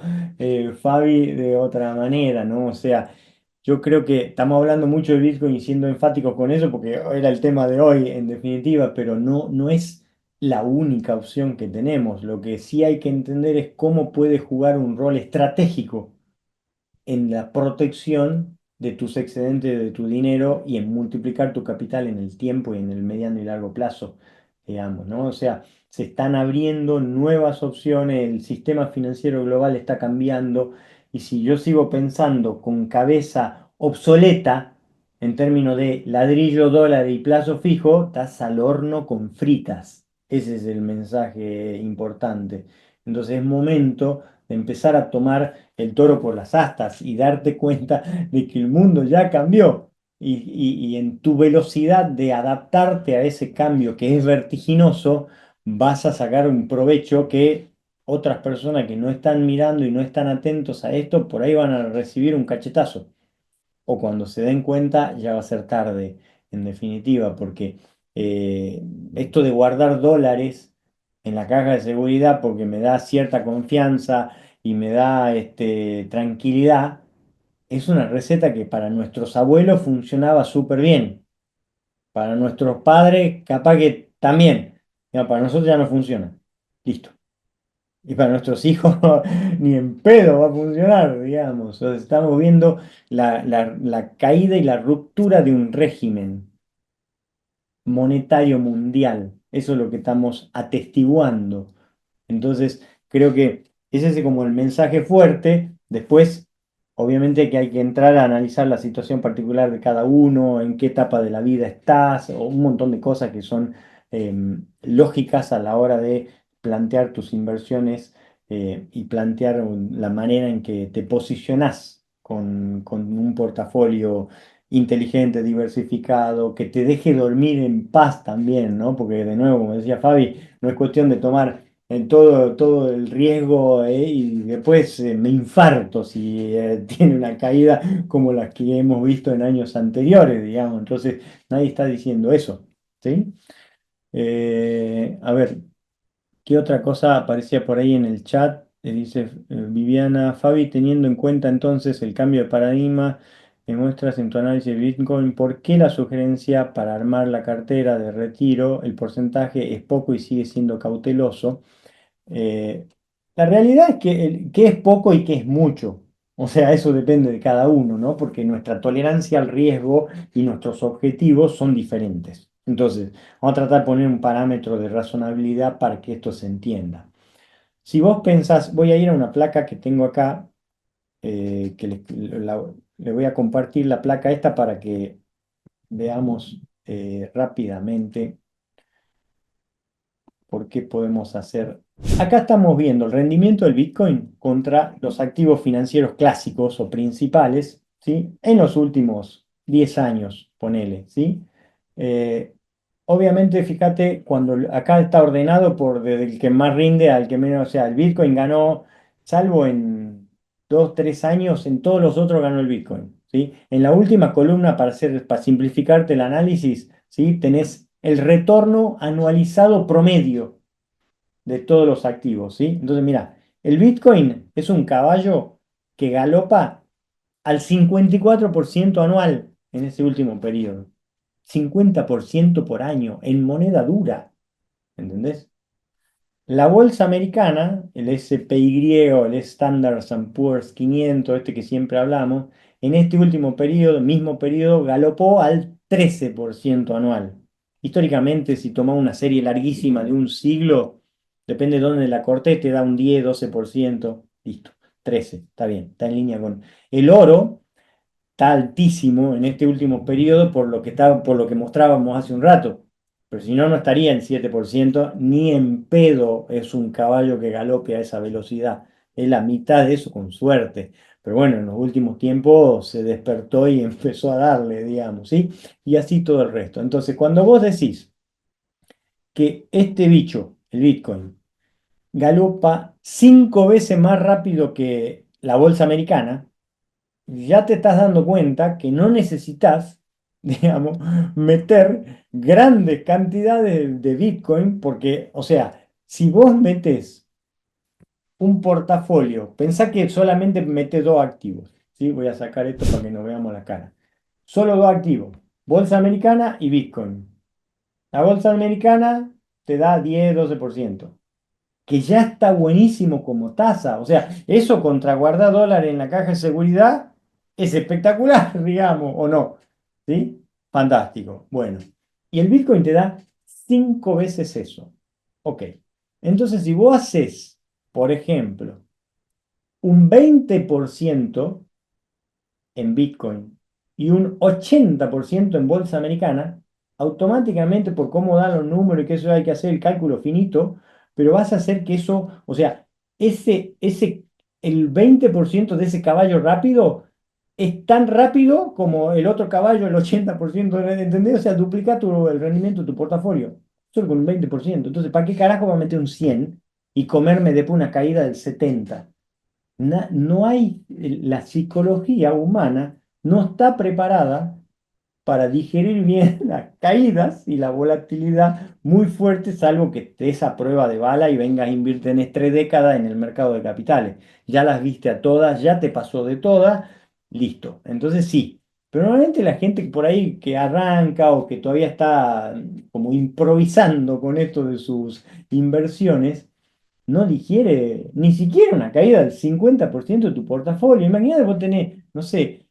Fabi de otra manera, ¿no? O sea, yo creo que estamos hablando mucho de Bitcoin y siendo enfáticos con eso porque era el tema de hoy en definitiva, pero no, no es la única opción que tenemos. Lo que sí hay que entender es cómo puede jugar un rol estratégico en la protección de tus excedentes, de tu dinero y en multiplicar tu capital en el tiempo y en el mediano y largo plazo, digamos, ¿no? O sea, se están abriendo nuevas opciones, el sistema financiero global está cambiando y si yo sigo pensando con cabeza obsoleta en términos de ladrillo, dólar y plazo fijo, estás al horno con fritas. Ese es el mensaje importante. Entonces es momento de empezar a tomar el toro por las astas y darte cuenta de que el mundo ya cambió y en tu velocidad de adaptarte a ese cambio que es vertiginoso, vas a sacar un provecho que otras personas que no están mirando y no están atentos a esto, por ahí van a recibir un cachetazo o cuando se den cuenta ya va a ser tarde, en definitiva, porque eh, esto de guardar dólares en la caja de seguridad porque me da cierta confianza y me da tranquilidad, es una receta que para nuestros abuelos funcionaba súper bien, para nuestros padres capaz que también, ya, para nosotros ya no funciona. Listo. Y para nuestros hijos ni en pedo va a funcionar, digamos. O sea, estamos viendo la caída y la ruptura de un régimen monetario mundial. Eso es lo que estamos atestiguando. Entonces, creo que ese es como el mensaje fuerte. Después, obviamente que hay que entrar a analizar la situación particular de cada uno, en qué etapa de la vida estás, o un montón de cosas que son lógicas a la hora de plantear tus inversiones y plantear la manera en que te posicionás con un portafolio inteligente, diversificado, que te deje dormir en paz también, ¿no? Porque de nuevo, como decía Fabi, no es cuestión de tomar en todo el riesgo y después me infarto si tiene una caída como las que hemos visto en años anteriores, digamos. Entonces, nadie está diciendo eso, ¿sí? A ver, ¿qué otra cosa aparecía por ahí en el chat? Dice Viviana, Fabi, teniendo en cuenta entonces el cambio de paradigma que muestras en tu análisis de Bitcoin, ¿por qué la sugerencia para armar la cartera de retiro, el porcentaje es poco y sigue siendo cauteloso? Eh, la realidad es que qué es poco y qué es mucho. O sea, eso depende de cada uno, ¿no? Porque nuestra tolerancia al riesgo y nuestros objetivos son diferentes. Entonces, vamos a tratar de poner un parámetro de razonabilidad para que esto se entienda. Si vos pensás, voy a ir a una placa que tengo acá, que le voy a compartir la placa esta para que veamos rápidamente por qué podemos hacer. Acá estamos viendo el rendimiento del Bitcoin contra los activos financieros clásicos o principales, ¿sí? En los últimos 10 años, ponele, ¿sí? Eh, Obviamente, fíjate, cuando acá está ordenado por desde el que más rinde al que menos, o sea, el Bitcoin ganó, salvo en 2, 3 años, en todos los otros ganó el Bitcoin, ¿sí? En la última columna, para simplificarte el análisis, ¿sí? Tenés el retorno anualizado promedio de todos los activos, ¿sí? Entonces, mira, el Bitcoin es un caballo que galopa al 54% anual en ese último periodo. 50% por año en moneda dura, ¿entendés? La bolsa americana, el SPY, el Standard Poor's 500, este que siempre hablamos, en este último periodo, mismo periodo, galopó al 13% anual. Históricamente, si tomamos una serie larguísima de un siglo, depende de dónde la cortes, te da un 10, 12%, listo, 13, está bien, está en línea con el oro está altísimo en este último periodo por lo que mostrábamos hace un rato. Pero si no, no estaría en 7%, ni en pedo es un caballo que galope a esa velocidad. Es la mitad de eso con suerte. Pero bueno, en los últimos tiempos se despertó y empezó a darle, digamos, ¿sí? Y así todo el resto. Entonces, cuando vos decís que este bicho, el Bitcoin, galopa 5 veces más rápido que la bolsa americana, ya te estás dando cuenta que no necesitas, digamos, meter grandes cantidades de Bitcoin, porque, o sea, si vos metes un portafolio, pensá que solamente metes dos activos, ¿sí? Voy a sacar esto para que nos veamos la cara. Solo dos activos, bolsa americana y Bitcoin. La bolsa americana te da 10, 12%, que ya está buenísimo como tasa. O sea, eso contra guardar dólares en la caja de seguridad es espectacular, digamos, ¿o no? ¿Sí? Fantástico. Bueno, y el Bitcoin te da 5 veces eso. Ok. Entonces, si vos haces, por ejemplo, un 20% en Bitcoin y un 80% en bolsa americana, automáticamente por cómo dan los números y que eso hay que hacer el cálculo finito, pero vas a hacer que eso, o sea, el 20% de ese caballo rápido es tan rápido como el otro caballo, el 80%, ¿entendés? O sea, duplica el rendimiento de tu portafolio, solo con un 20%. Entonces, ¿para qué carajo va a meter un 100 y comerme después una caída del 70? No hay, la psicología humana no está preparada para digerir bien las caídas y la volatilidad muy fuerte, salvo que estés a prueba de bala y vengas a invertir en 3 décadas en el mercado de capitales. Ya las viste a todas, ya te pasó de todas, listo. Entonces sí, pero normalmente la gente por ahí que arranca o que todavía está como improvisando con esto de sus inversiones, no digiere ni siquiera una caída del 50% de tu portafolio. Imagínate vos tenés, no sé,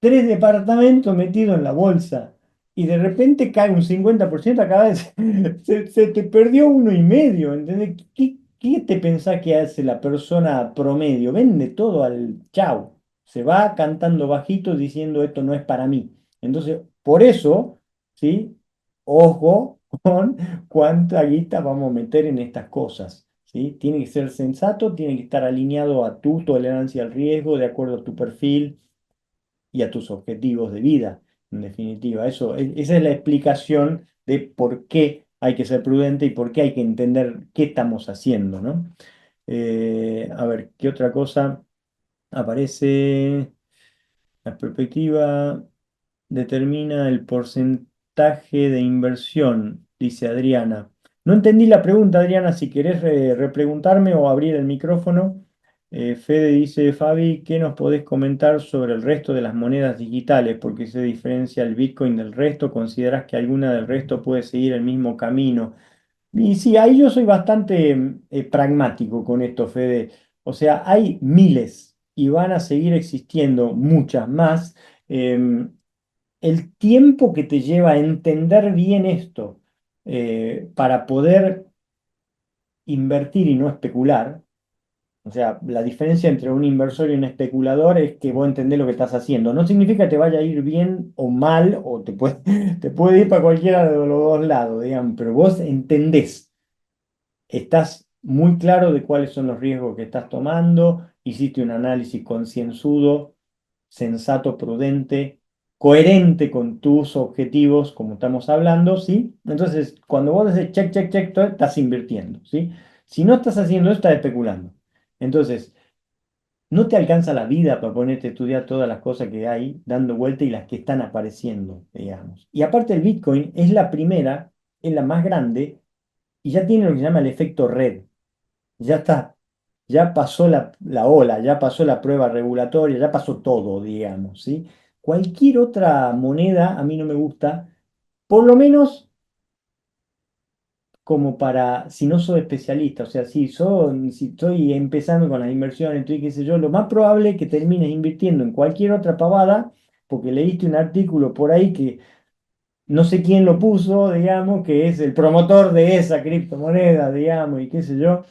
3 departamentos metidos en la bolsa y de repente cae un 50%, cada vez se te perdió 1,5, ¿entendés? ¿Qué te pensás que hace la persona promedio? Vende todo al chau. Se va cantando bajito diciendo esto no es para mí. Entonces, por eso, ¿sí? Ojo con cuánta guita vamos a meter en estas cosas. ¿Sí? Tiene que ser sensato, tiene que estar alineado a tu tolerancia al riesgo, de acuerdo a tu perfil y a tus objetivos de vida, en definitiva. Esa es la explicación de por qué hay que ser prudente y por qué hay que entender qué estamos haciendo, ¿no? A ver, ¿qué otra cosa aparece? La perspectiva determina el porcentaje de inversión, dice Adriana. No entendí la pregunta, Adriana, si querés repreguntarme o abrir el micrófono. Fede dice, Fabi, ¿qué nos podés comentar sobre el resto de las monedas digitales? ¿Por qué se diferencia el Bitcoin del resto? ¿Considerás que alguna del resto puede seguir el mismo camino? Y sí, ahí yo soy bastante pragmático con esto, Fede. O sea, hay miles y van a seguir existiendo muchas más. Em, el tiempo que te lleva a entender bien esto para poder invertir y no especular, o sea, la diferencia entre un inversor y un especulador es que vos entendés lo que estás haciendo. No significa que te vaya a ir bien o mal, o te puede ir para cualquiera de los dos lados, digamos, pero vos entendés, estás muy claro de cuáles son los riesgos que estás tomando, hiciste un análisis concienzudo, sensato, prudente, coherente con tus objetivos, como estamos hablando, ¿sí? Entonces, cuando vos dices check, check, check, estás invirtiendo, ¿sí? Si no estás haciendo eso, estás especulando. Entonces, no te alcanza la vida para ponerte a estudiar todas las cosas que hay dando vuelta y las que están apareciendo, digamos. Y aparte el Bitcoin es la primera, es la más grande y ya tiene lo que se llama el efecto red. Ya está, ya pasó la ola, ya pasó la prueba regulatoria, ya pasó todo, digamos, ¿sí? Cualquier otra moneda a mí no me gusta, por lo menos como para, si no soy especialista, o sea, si estoy empezando con las inversiones, estoy, qué sé yo, lo más probable es que termines invirtiendo en cualquier otra pavada, porque leíste un artículo por ahí que no sé quién lo puso, digamos, que es el promotor de esa criptomoneda, digamos, y qué sé yo.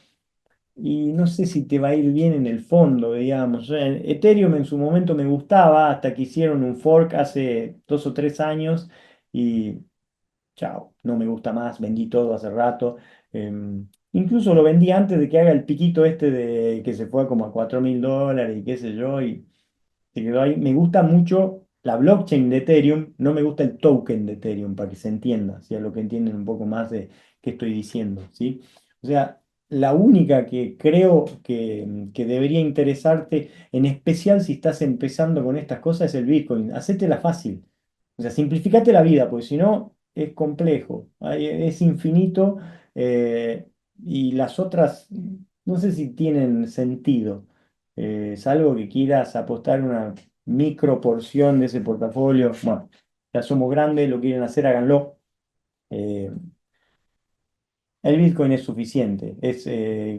Y no sé si te va a ir bien en el fondo, digamos. O sea, Ethereum en su momento me gustaba hasta que hicieron un fork hace 2 o 3 años y chao, no me gusta más, vendí todo hace rato. Incluso lo vendí antes de que haga el piquito este de que se fue como a $4.000 y qué sé yo, y se quedó ahí. Me gusta mucho la blockchain de Ethereum, no me gusta el token de Ethereum, para que se entienda, si es lo que entienden un poco más de qué estoy diciendo, ¿sí? O sea, la única que creo que debería interesarte, en especial si estás empezando con estas cosas, es el Bitcoin. Hacétela fácil. O sea, simplificate la vida, porque si no es complejo, es infinito y las otras no sé si tienen sentido. Salvo que quieras apostar una micro porción de ese portafolio. Bueno, ya somos grandes, lo quieren hacer, háganlo. Eh, El Bitcoin es suficiente.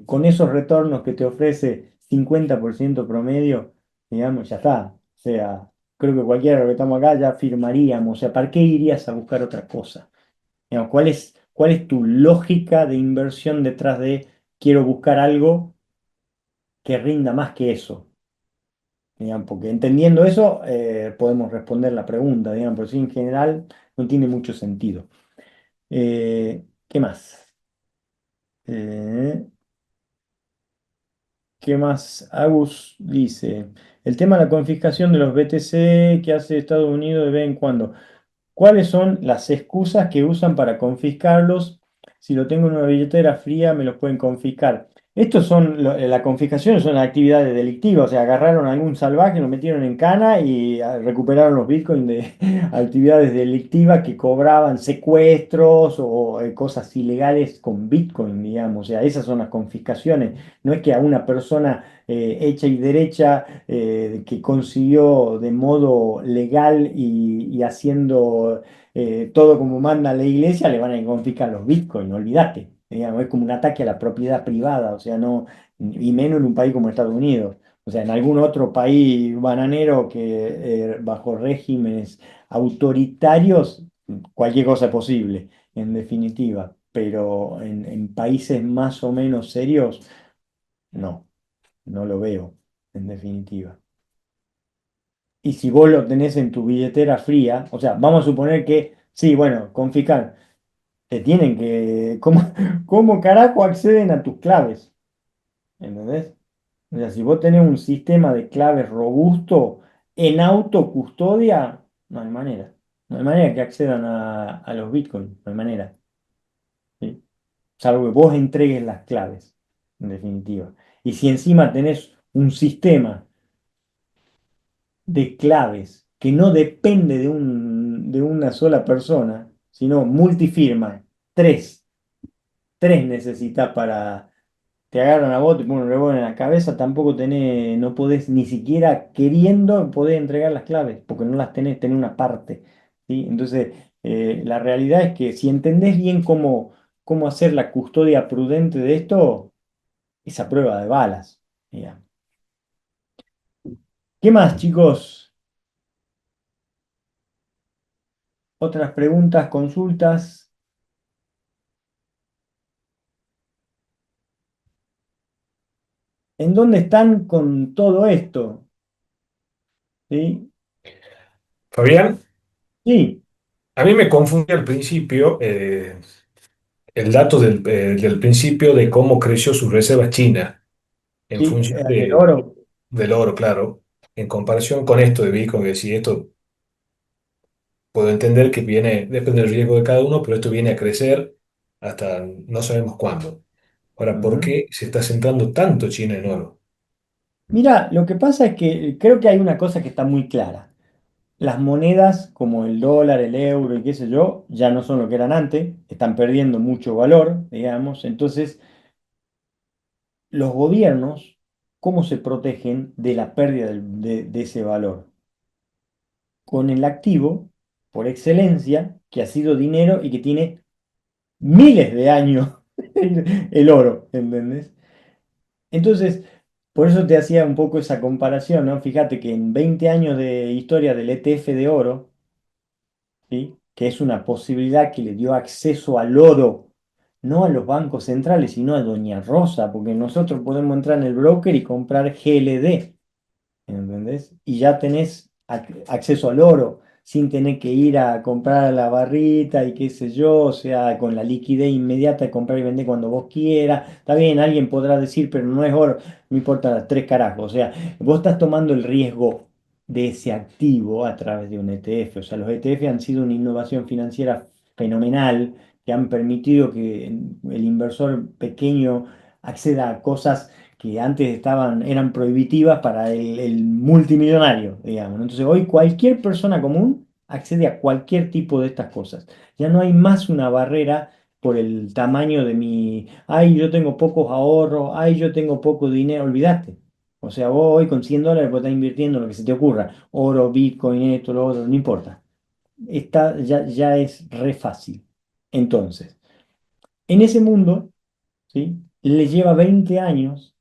Con esos retornos que te ofrece 50% promedio, digamos, ya está. O sea, creo que cualquiera de los que estamos acá ya firmaríamos. O sea, ¿para qué irías a buscar otra cosa? Digamos, ¿cuál es tu lógica de inversión detrás de quiero buscar algo que rinda más que eso? Digamos, porque entendiendo eso, podemos responder la pregunta, digamos, pero sí en general no tiene mucho sentido. ¿Qué más? Eh, ¿Qué más? Agus dice, el tema de la confiscación de los BTC que hace Estados Unidos de vez en cuando. ¿Cuáles son las excusas que usan para confiscarlos? Si lo tengo en una billetera fría, me los pueden confiscar. La confiscación son actividades delictivas, o sea, agarraron a algún salvaje, lo metieron en cana y recuperaron los bitcoins de actividades delictivas que cobraban secuestros o cosas ilegales con bitcoin, digamos. O sea, esas son las confiscaciones. No es que a una persona hecha y derecha que consiguió de modo legal y haciendo todo como manda la iglesia, le van a confiscar los bitcoins, olvídate. Digamos, es como un ataque a la propiedad privada, o sea, no, y menos en un país como Estados Unidos. O sea, en algún otro país bananero que bajo regímenes autoritarios, cualquier cosa es posible, en definitiva. Pero en países más o menos serios, no, no lo veo, en definitiva. Y si vos lo tenés en tu billetera fría, o sea, vamos a suponer que, sí, bueno, confiscar, te tienen que, ¿cómo carajo acceden a tus claves? ¿Entendés? O sea, si vos tenés un sistema de claves robusto en autocustodia, no hay manera. No hay manera que accedan a los bitcoins, no hay manera. ¿Sí? Salvo que vos entregues las claves, en definitiva. Y si encima tenés un sistema de claves que no depende de una sola persona, sino multifirma, tres, tres necesitas para, te agarran a vos, te ponen un revólver en la cabeza, tampoco tenés, no podés ni siquiera queriendo poder entregar las claves, porque no las tenés una parte, ¿sí? Entonces, la realidad es que si entendés bien cómo hacer la custodia prudente de esto, es a prueba de balas. Mira. ¿Qué más, chicos? Otras preguntas, consultas. ¿En dónde están con todo esto? ¿Sí? Fabián, Sí, a mí me confunde al principio el dato del principio de cómo creció su reserva China en sí, función del oro. del oro, claro, en comparación con esto de Bitcoin, que si esto puedo entender que viene, depende del riesgo de cada uno, pero esto viene a crecer hasta no sabemos cuándo. Ahora, ¿por Ujú. qué se está centrando tanto China en oro? Mira, lo que pasa es que creo que hay una cosa que está muy clara. Las monedas como el dólar, el euro y qué sé yo, ya no son lo que eran antes, están perdiendo mucho valor, digamos. Entonces, los gobiernos, ¿cómo se protegen de la pérdida de ese valor? Con el activo, por excelencia, que ha sido dinero y que tiene miles de años, el oro, ¿entendés? Entonces, por eso te hacía un poco esa comparación, ¿no? Fíjate que en 20 años de historia del ETF de oro, ¿sí? Que es una posibilidad que le dio acceso al oro, no a los bancos centrales, sino a Doña Rosa, porque nosotros podemos entrar en el broker y comprar GLD. ¿Entendés? Y ya tenés acceso al oro sin tener que ir a comprar la barrita y qué sé yo, o sea, con la liquidez inmediata de comprar y vender cuando vos quieras. Está bien, alguien podrá decir, pero no es oro, no importa, tres carajos. O sea, vos estás tomando el riesgo de ese activo a través de un ETF. O sea, los ETF han sido una innovación financiera fenomenal que han permitido que el inversor pequeño acceda a cosas que antes eran prohibitivas para el multimillonario, digamos, ¿no? Entonces hoy cualquier persona común accede a cualquier tipo de estas cosas. Ya no hay más una barrera por el tamaño de ay, yo tengo pocos ahorros, ay, yo tengo poco dinero, olvídate. O sea, vos hoy con $100 podés estar invirtiendo lo que se te ocurra, oro, Bitcoin, esto, lo otro, no importa. Ya es re fácil. Entonces, En ese mundo, ¿sí? Le lleva 20 años,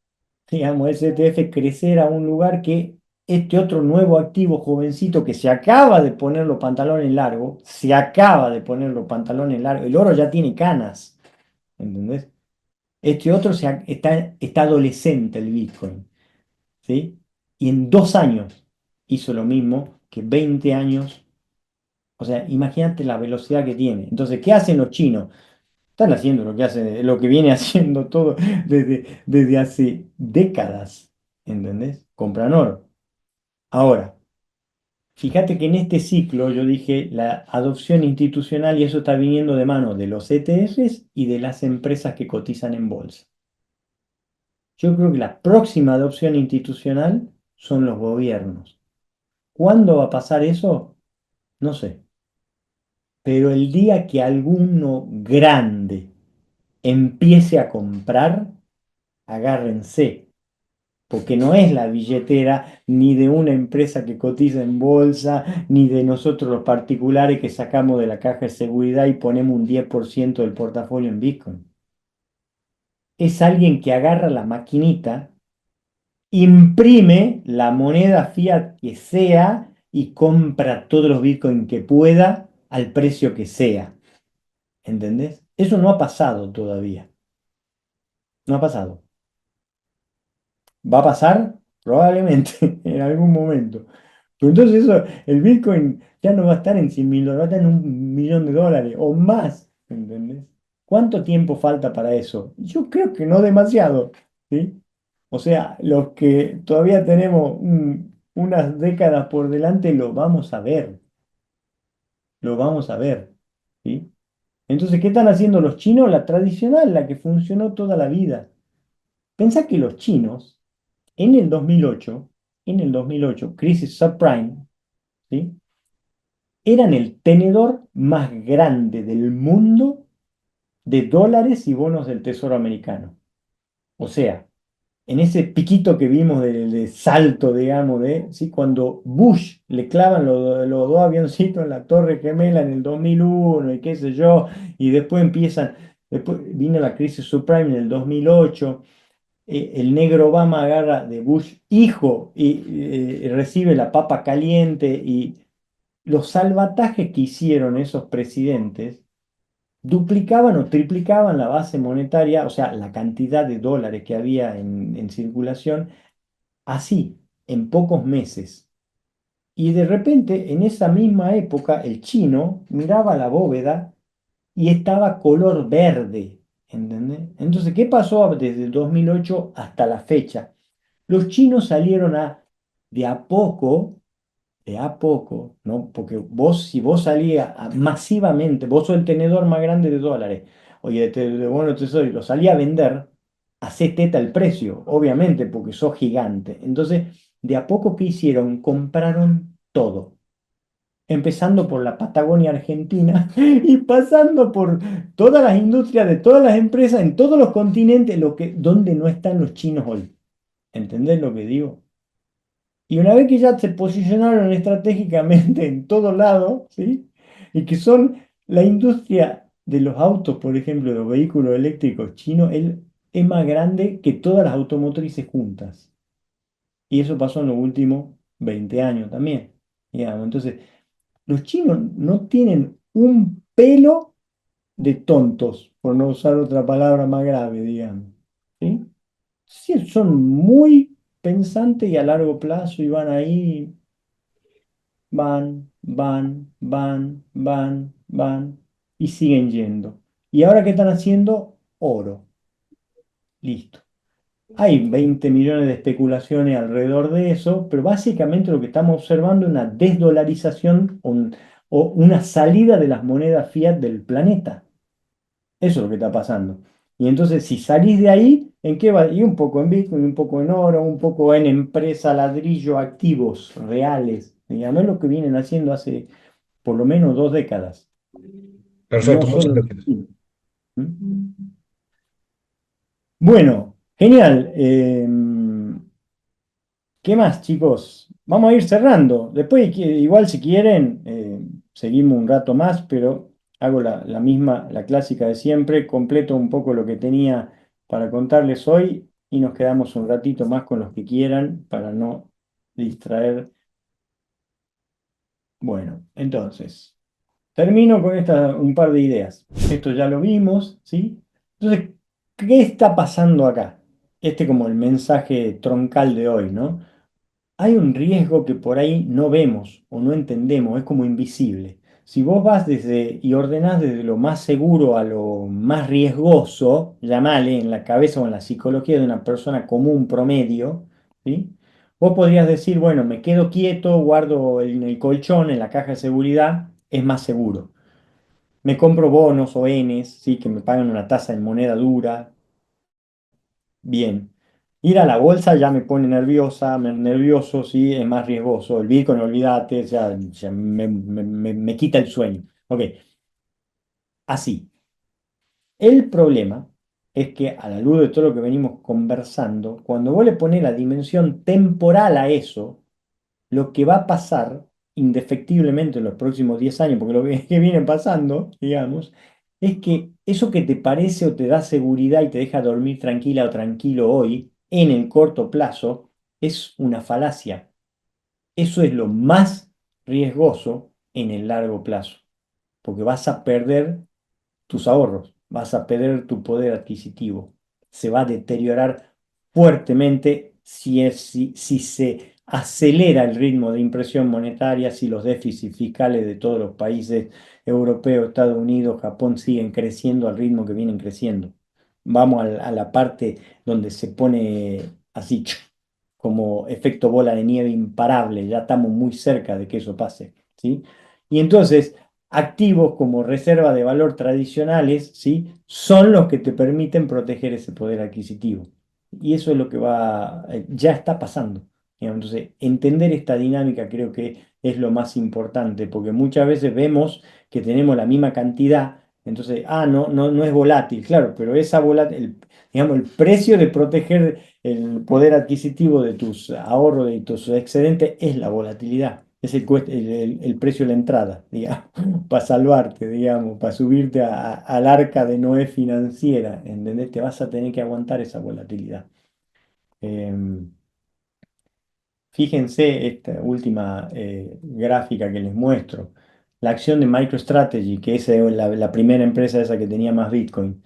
digamos, ese ETF crecer a un lugar que este otro nuevo activo jovencito que se acaba de poner los pantalones largos, se acaba de poner los pantalones largos, el oro ya tiene canas, ¿entendés? Este otro está adolescente, el Bitcoin, ¿sí? Y en 2 años hizo lo mismo que 20 años. O sea, imagínate la velocidad que tiene. Entonces, ¿qué hacen los chinos? Están haciendo lo que viene haciendo todo desde hace décadas. ¿Entendés? Compran oro. Ahora, fíjate que en este ciclo yo dije la adopción institucional y eso está viniendo de mano de los ETFs y de las empresas que cotizan en bolsa. Yo creo que la próxima adopción institucional son los gobiernos. ¿Cuándo va a pasar eso? No sé. Pero el día que alguno grande empiece a comprar, agárrense, porque no es la billetera ni de una empresa que cotiza en bolsa, ni de nosotros los particulares que sacamos de la caja de seguridad y ponemos un 10% del portafolio en Bitcoin. Es alguien que agarra la maquinita, imprime la moneda fiat que sea y compra todos los Bitcoin que pueda al precio que sea. ¿Entendés? Eso no ha pasado todavía. No ha pasado. ¿Va a pasar? Probablemente en algún momento. Pero entonces eso, el Bitcoin ya no va a estar en 100.000 dólares, va a estar en 1 millón de dólares o más. ¿Entendés? ¿Cuánto tiempo falta para eso? Yo creo que no demasiado. ¿Sí? O sea, los que todavía tenemos unas décadas por delante, lo vamos a ver. Lo vamos a ver. ¿Sí? Entonces, ¿qué están haciendo los chinos? La tradicional, la que funcionó toda la vida. Pensá que los chinos, en el 2008, crisis subprime, ¿sí? Eran el tenedor más grande del mundo de dólares y bonos del Tesoro americano. O sea, en ese piquito que vimos de salto, digamos, ¿sí? Cuando Bush le clavan los dos avioncitos en la Torre Gemela en el 2001 y qué sé yo, y después vino la crisis subprime en el 2008. El negro Obama agarra de Bush hijo y recibe la papa caliente y los salvatajes que hicieron esos presidentes duplicaban o triplicaban la base monetaria, o sea, la cantidad de dólares que había en circulación, así, en pocos meses. Y de repente, en esa misma época, el chino miraba la bóveda y estaba color verde, ¿entendés? Entonces, ¿qué pasó desde el 2008 hasta la fecha? Los chinos salieron de a poco, de a poco, ¿no? Porque vos, si vos salías masivamente, vos sos el tenedor más grande de dólares, oye, de bonos tesoro, y lo salía a vender, hacé teta el precio, obviamente, porque sos gigante. Entonces, de a poco, ¿qué hicieron? Compraron todo. Empezando por la Patagonia Argentina y pasando por todas las industrias de todas las empresas en todos los continentes, donde no están los chinos hoy. ¿Entendés lo que digo? Y una vez que ya se posicionaron estratégicamente en todo lado, ¿sí? Y que son la industria de los autos, por ejemplo, de los vehículos eléctricos chinos, es más grande que todas las automotrices juntas. Y eso pasó en los últimos 20 años también, digamos. Entonces, los chinos no tienen un pelo de tontos, por no usar otra palabra más grave, digamos. ¿Sí? Sí, son muy pensantes y a largo plazo y van ahí, van y siguen yendo. ¿Y ahora qué están haciendo? Oro. Listo. Hay 20 millones de especulaciones alrededor de eso, pero básicamente lo que estamos observando es una desdolarización o una salida de las monedas fiat del planeta. Eso es lo que está pasando. Y entonces, si salís de ahí, ¿en qué va? Y un poco en Bitcoin, un poco en oro, un poco en empresa, ladrillo, activos reales. Digamos, es lo que vienen haciendo hace por lo menos 2 décadas. No Perfecto, muchas solo los gracias. chinos. ¿Mm? Bueno, genial. ¿Qué más, chicos? Vamos a ir cerrando. Después, igual si quieren, seguimos un rato más, pero hago la misma, la clásica de siempre, completo un poco lo que tenía para contarles hoy y nos quedamos un ratito más con los que quieran para no distraer. Bueno, entonces, termino con un par de ideas. Esto ya lo vimos, ¿sí? Entonces, ¿qué está pasando acá? Este como el mensaje troncal de hoy, ¿no? Hay un riesgo que por ahí no vemos o no entendemos, es como invisible. Si vos vas desde y ordenás desde lo más seguro a lo más riesgoso, llamale en la cabeza o en la psicología de una persona común promedio, ¿sí? Vos podrías decir, bueno, me quedo quieto, guardo en el colchón, en la caja de seguridad, es más seguro. Me compro bonos o Ns, ¿sí? Que me pagan una tasa en moneda dura, bien. Ir a la bolsa ya me pone nerviosa, nervioso, sí, es más riesgoso. El Bitcoin, olvídate, o sea, ya me quita el sueño. Ok, así. El problema es que a la luz de todo lo que venimos conversando, cuando vos le pones la dimensión temporal a eso, lo que va a pasar indefectiblemente en los próximos 10 años, porque lo que viene pasando, digamos, es que eso que te parece o te da seguridad y te deja dormir tranquila o tranquilo hoy, en el corto plazo, es una falacia. Eso es lo más riesgoso en el largo plazo, porque vas a perder tus ahorros, vas a perder tu poder adquisitivo. Se va a deteriorar fuertemente si se acelera el ritmo de impresión monetaria, si los déficits fiscales de todos los países europeos, Estados Unidos, Japón siguen creciendo al ritmo que vienen creciendo. Vamos a la parte donde se pone así como efecto bola de nieve imparable, ya estamos muy cerca de que eso pase, ¿sí? Y entonces activos como reserva de valor tradicionales, ¿sí? Son los que te permiten proteger ese poder adquisitivo. Y eso es lo que ya está pasando. Digamos. Entonces, entender esta dinámica creo que es lo más importante, porque muchas veces vemos que tenemos la misma cantidad, entonces, no es volátil, claro, pero esa digamos, el precio de proteger el poder adquisitivo de tus ahorros, de tus excedentes, es la volatilidad. Es el precio de la entrada, digamos, para salvarte, digamos, para subirte al arca de Noé financiera, ¿entendés? Te vas a tener que aguantar esa volatilidad. Em, Fíjense esta última gráfica que les muestro. La acción de MicroStrategy, que es la primera empresa esa que tenía más Bitcoin.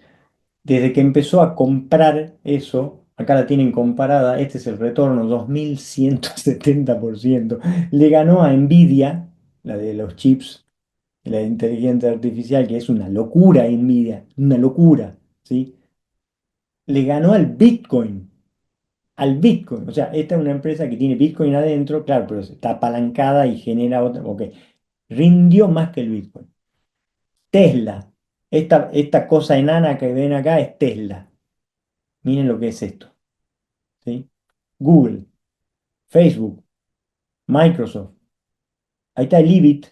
Desde que empezó a comprar eso, acá la tienen comparada, este es el retorno, 2170%. Le ganó a Nvidia, la de los chips, la de inteligencia artificial, que es una locura Nvidia, una locura, ¿sí? Le ganó al Bitcoin. O sea, esta es una empresa que tiene Bitcoin adentro, claro, pero está apalancada y genera otra, ok. Rindió más que el Bitcoin. Tesla, esta cosa enana que ven acá es Tesla. Miren lo que es esto. ¿Sí? Google, Facebook, Microsoft. Ahí está el IBIT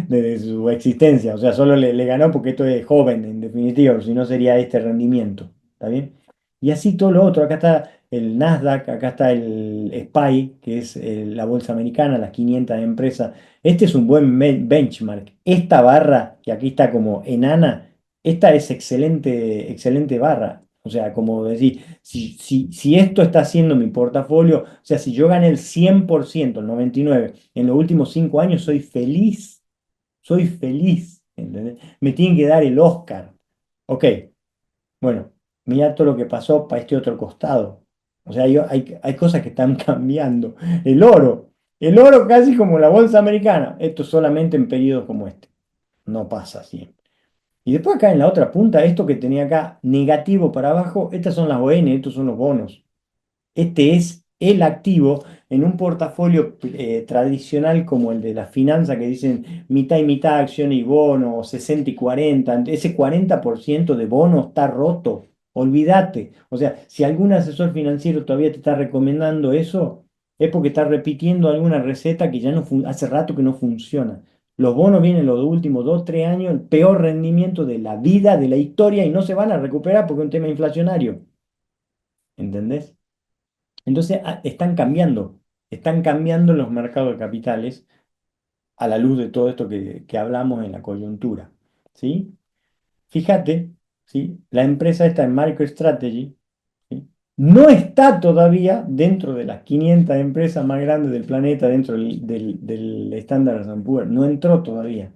de su existencia. O sea, solo le ganó porque esto es joven, en definitiva, si no sería este rendimiento. ¿Está bien? Y así todo lo otro. Acá está el Nasdaq, acá está el SPY, que es la bolsa americana, las 500 empresas. Este es un buen benchmark. Esta barra, que aquí está como enana, esta es excelente, excelente barra. O sea, como decir, si esto está haciendo mi portafolio, o sea, si yo gané el 100%, el 99%, en los últimos 5 años, soy feliz, ¿entendés? Me tienen que dar el Oscar. Ok, bueno, mira todo lo que pasó para este otro costado. O sea, hay cosas que están cambiando. El oro casi como la bolsa americana. Esto solamente en periodos como este. No pasa siempre. Y después acá en la otra punta, esto que tenía acá negativo para abajo, estas son las ON, estos son los bonos. Este es el activo en un portafolio tradicional como el de la finanza que dicen mitad y mitad acciones y bonos, 60 y 40. Ese 40% de bonos está roto. Olvídate. O sea, si algún asesor financiero todavía te está recomendando eso, es porque está repitiendo alguna receta que ya no hace rato que no funciona. Los bonos vienen los últimos 2, 3 años, el peor rendimiento de la vida, de la historia, y no se van a recuperar porque es un tema inflacionario. ¿Entendés? Entonces están cambiando los mercados de capitales a la luz de todo esto que hablamos en la coyuntura. ¿sí? Fíjate, ¿sí? La empresa está en MicroStrategy, ¿sí? No está todavía dentro de las 500 empresas más grandes del planeta, dentro del Standard and Poor's, no entró todavía,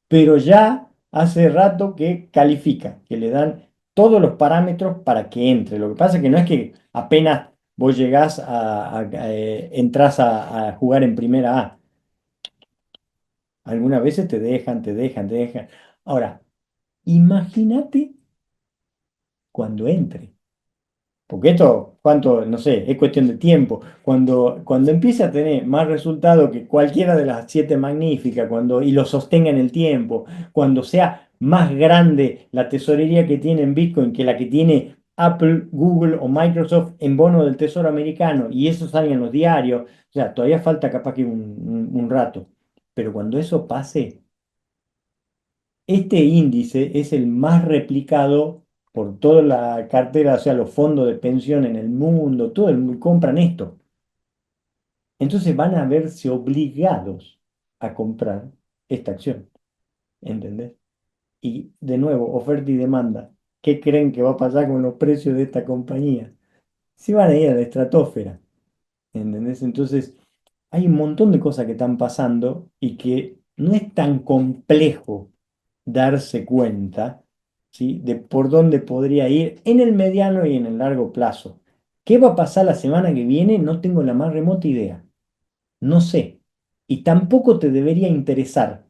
pero ya hace rato que califica, que le dan todos los parámetros para que entre. Lo que pasa es que no es que apenas vos llegás entrás a jugar en primera A. Algunas veces te dejan, te dejan, te dejan. Ahora, imagínate cuando entre. Porque esto, cuánto, no sé, es cuestión de tiempo. Cuando empiece a tener más resultado que cualquiera de las siete magníficas, y lo sostenga en el tiempo, cuando sea más grande la tesorería que tiene en Bitcoin que la que tiene Apple, Google o Microsoft en bono del Tesoro americano, y eso salga en los diarios, o sea, todavía falta capaz que un rato. Pero cuando eso pase, este índice es el más replicado por toda la cartera, o sea, los fondos de pensión en el mundo, todo el mundo compran esto. Entonces van a verse obligados a comprar esta acción, ¿entendés? Y de nuevo, oferta y demanda. ¿Qué creen que va a pasar con los precios de esta compañía? Se van a ir a la estratosfera. ¿Entendés? Entonces, hay un montón de cosas que están pasando y que no es tan complejo darse cuenta, ¿sí? De por dónde podría ir en el mediano y en el largo plazo. ¿Qué va a pasar la semana que viene? No tengo la más remota idea. No sé. Y tampoco te debería interesar.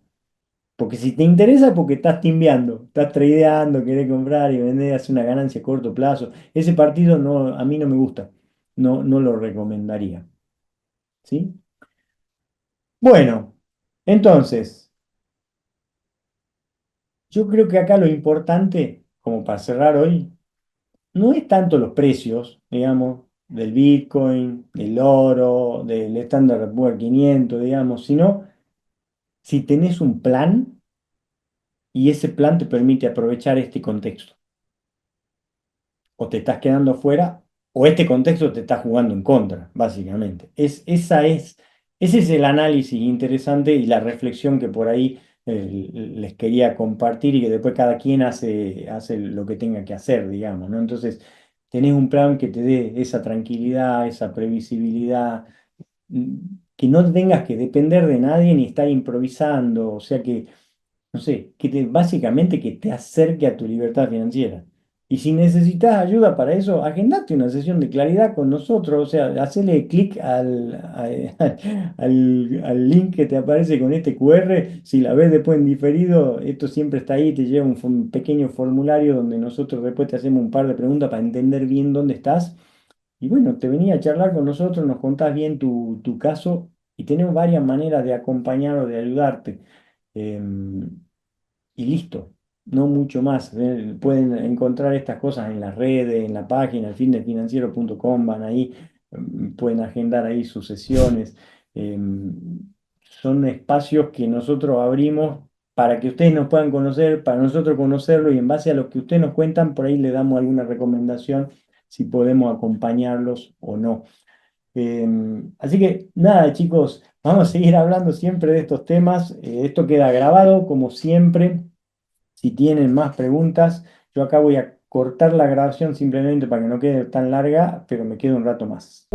Porque si te interesa, porque estás timbeando, estás tradeando, querés comprar y vender, hacer una ganancia a corto plazo. Ese partido no, a mí no me gusta. No, no lo recomendaría. ¿Sí? Bueno, entonces, yo creo que acá lo importante, como para cerrar hoy, no es tanto los precios, digamos, del Bitcoin, del oro, del Standard Poor's 500, digamos, sino si tenés un plan y ese plan te permite aprovechar este contexto. O te estás quedando afuera, o este contexto te está jugando en contra, básicamente. Ese es el análisis interesante y la reflexión que por ahí les quería compartir y que después cada quien hace lo que tenga que hacer, digamos, ¿no? Entonces, tenés un plan que te dé esa tranquilidad, esa previsibilidad, mm, que no tengas que depender de nadie ni estar improvisando, o sea que no sé, básicamente que te acerque a tu libertad financiera. Y si necesitas ayuda para eso, agendate una sesión de claridad con nosotros, o sea, hacele clic al link que te aparece con este QR. Si la ves después en diferido, esto siempre está ahí, te lleva un pequeño formulario donde nosotros después te hacemos un par de preguntas para entender bien dónde estás. Y bueno, te venía a charlar con nosotros, nos contás bien tu caso y tenemos varias maneras de acompañar o de ayudarte. Em, y listo, no mucho más. Pueden encontrar estas cosas en las redes, en la página, elfindefinanciero.com, van ahí, pueden agendar ahí sus sesiones. Son espacios que nosotros abrimos para que ustedes nos puedan conocer, para nosotros conocerlo y en base a lo que ustedes nos cuentan, por ahí le damos alguna recomendación si podemos acompañarlos o no. Así que nada, chicos, vamos a seguir hablando siempre de estos temas. Esto queda grabado, como siempre. Si tienen más preguntas, yo acá voy a cortar la grabación simplemente para que no quede tan larga, pero me quedo un rato más.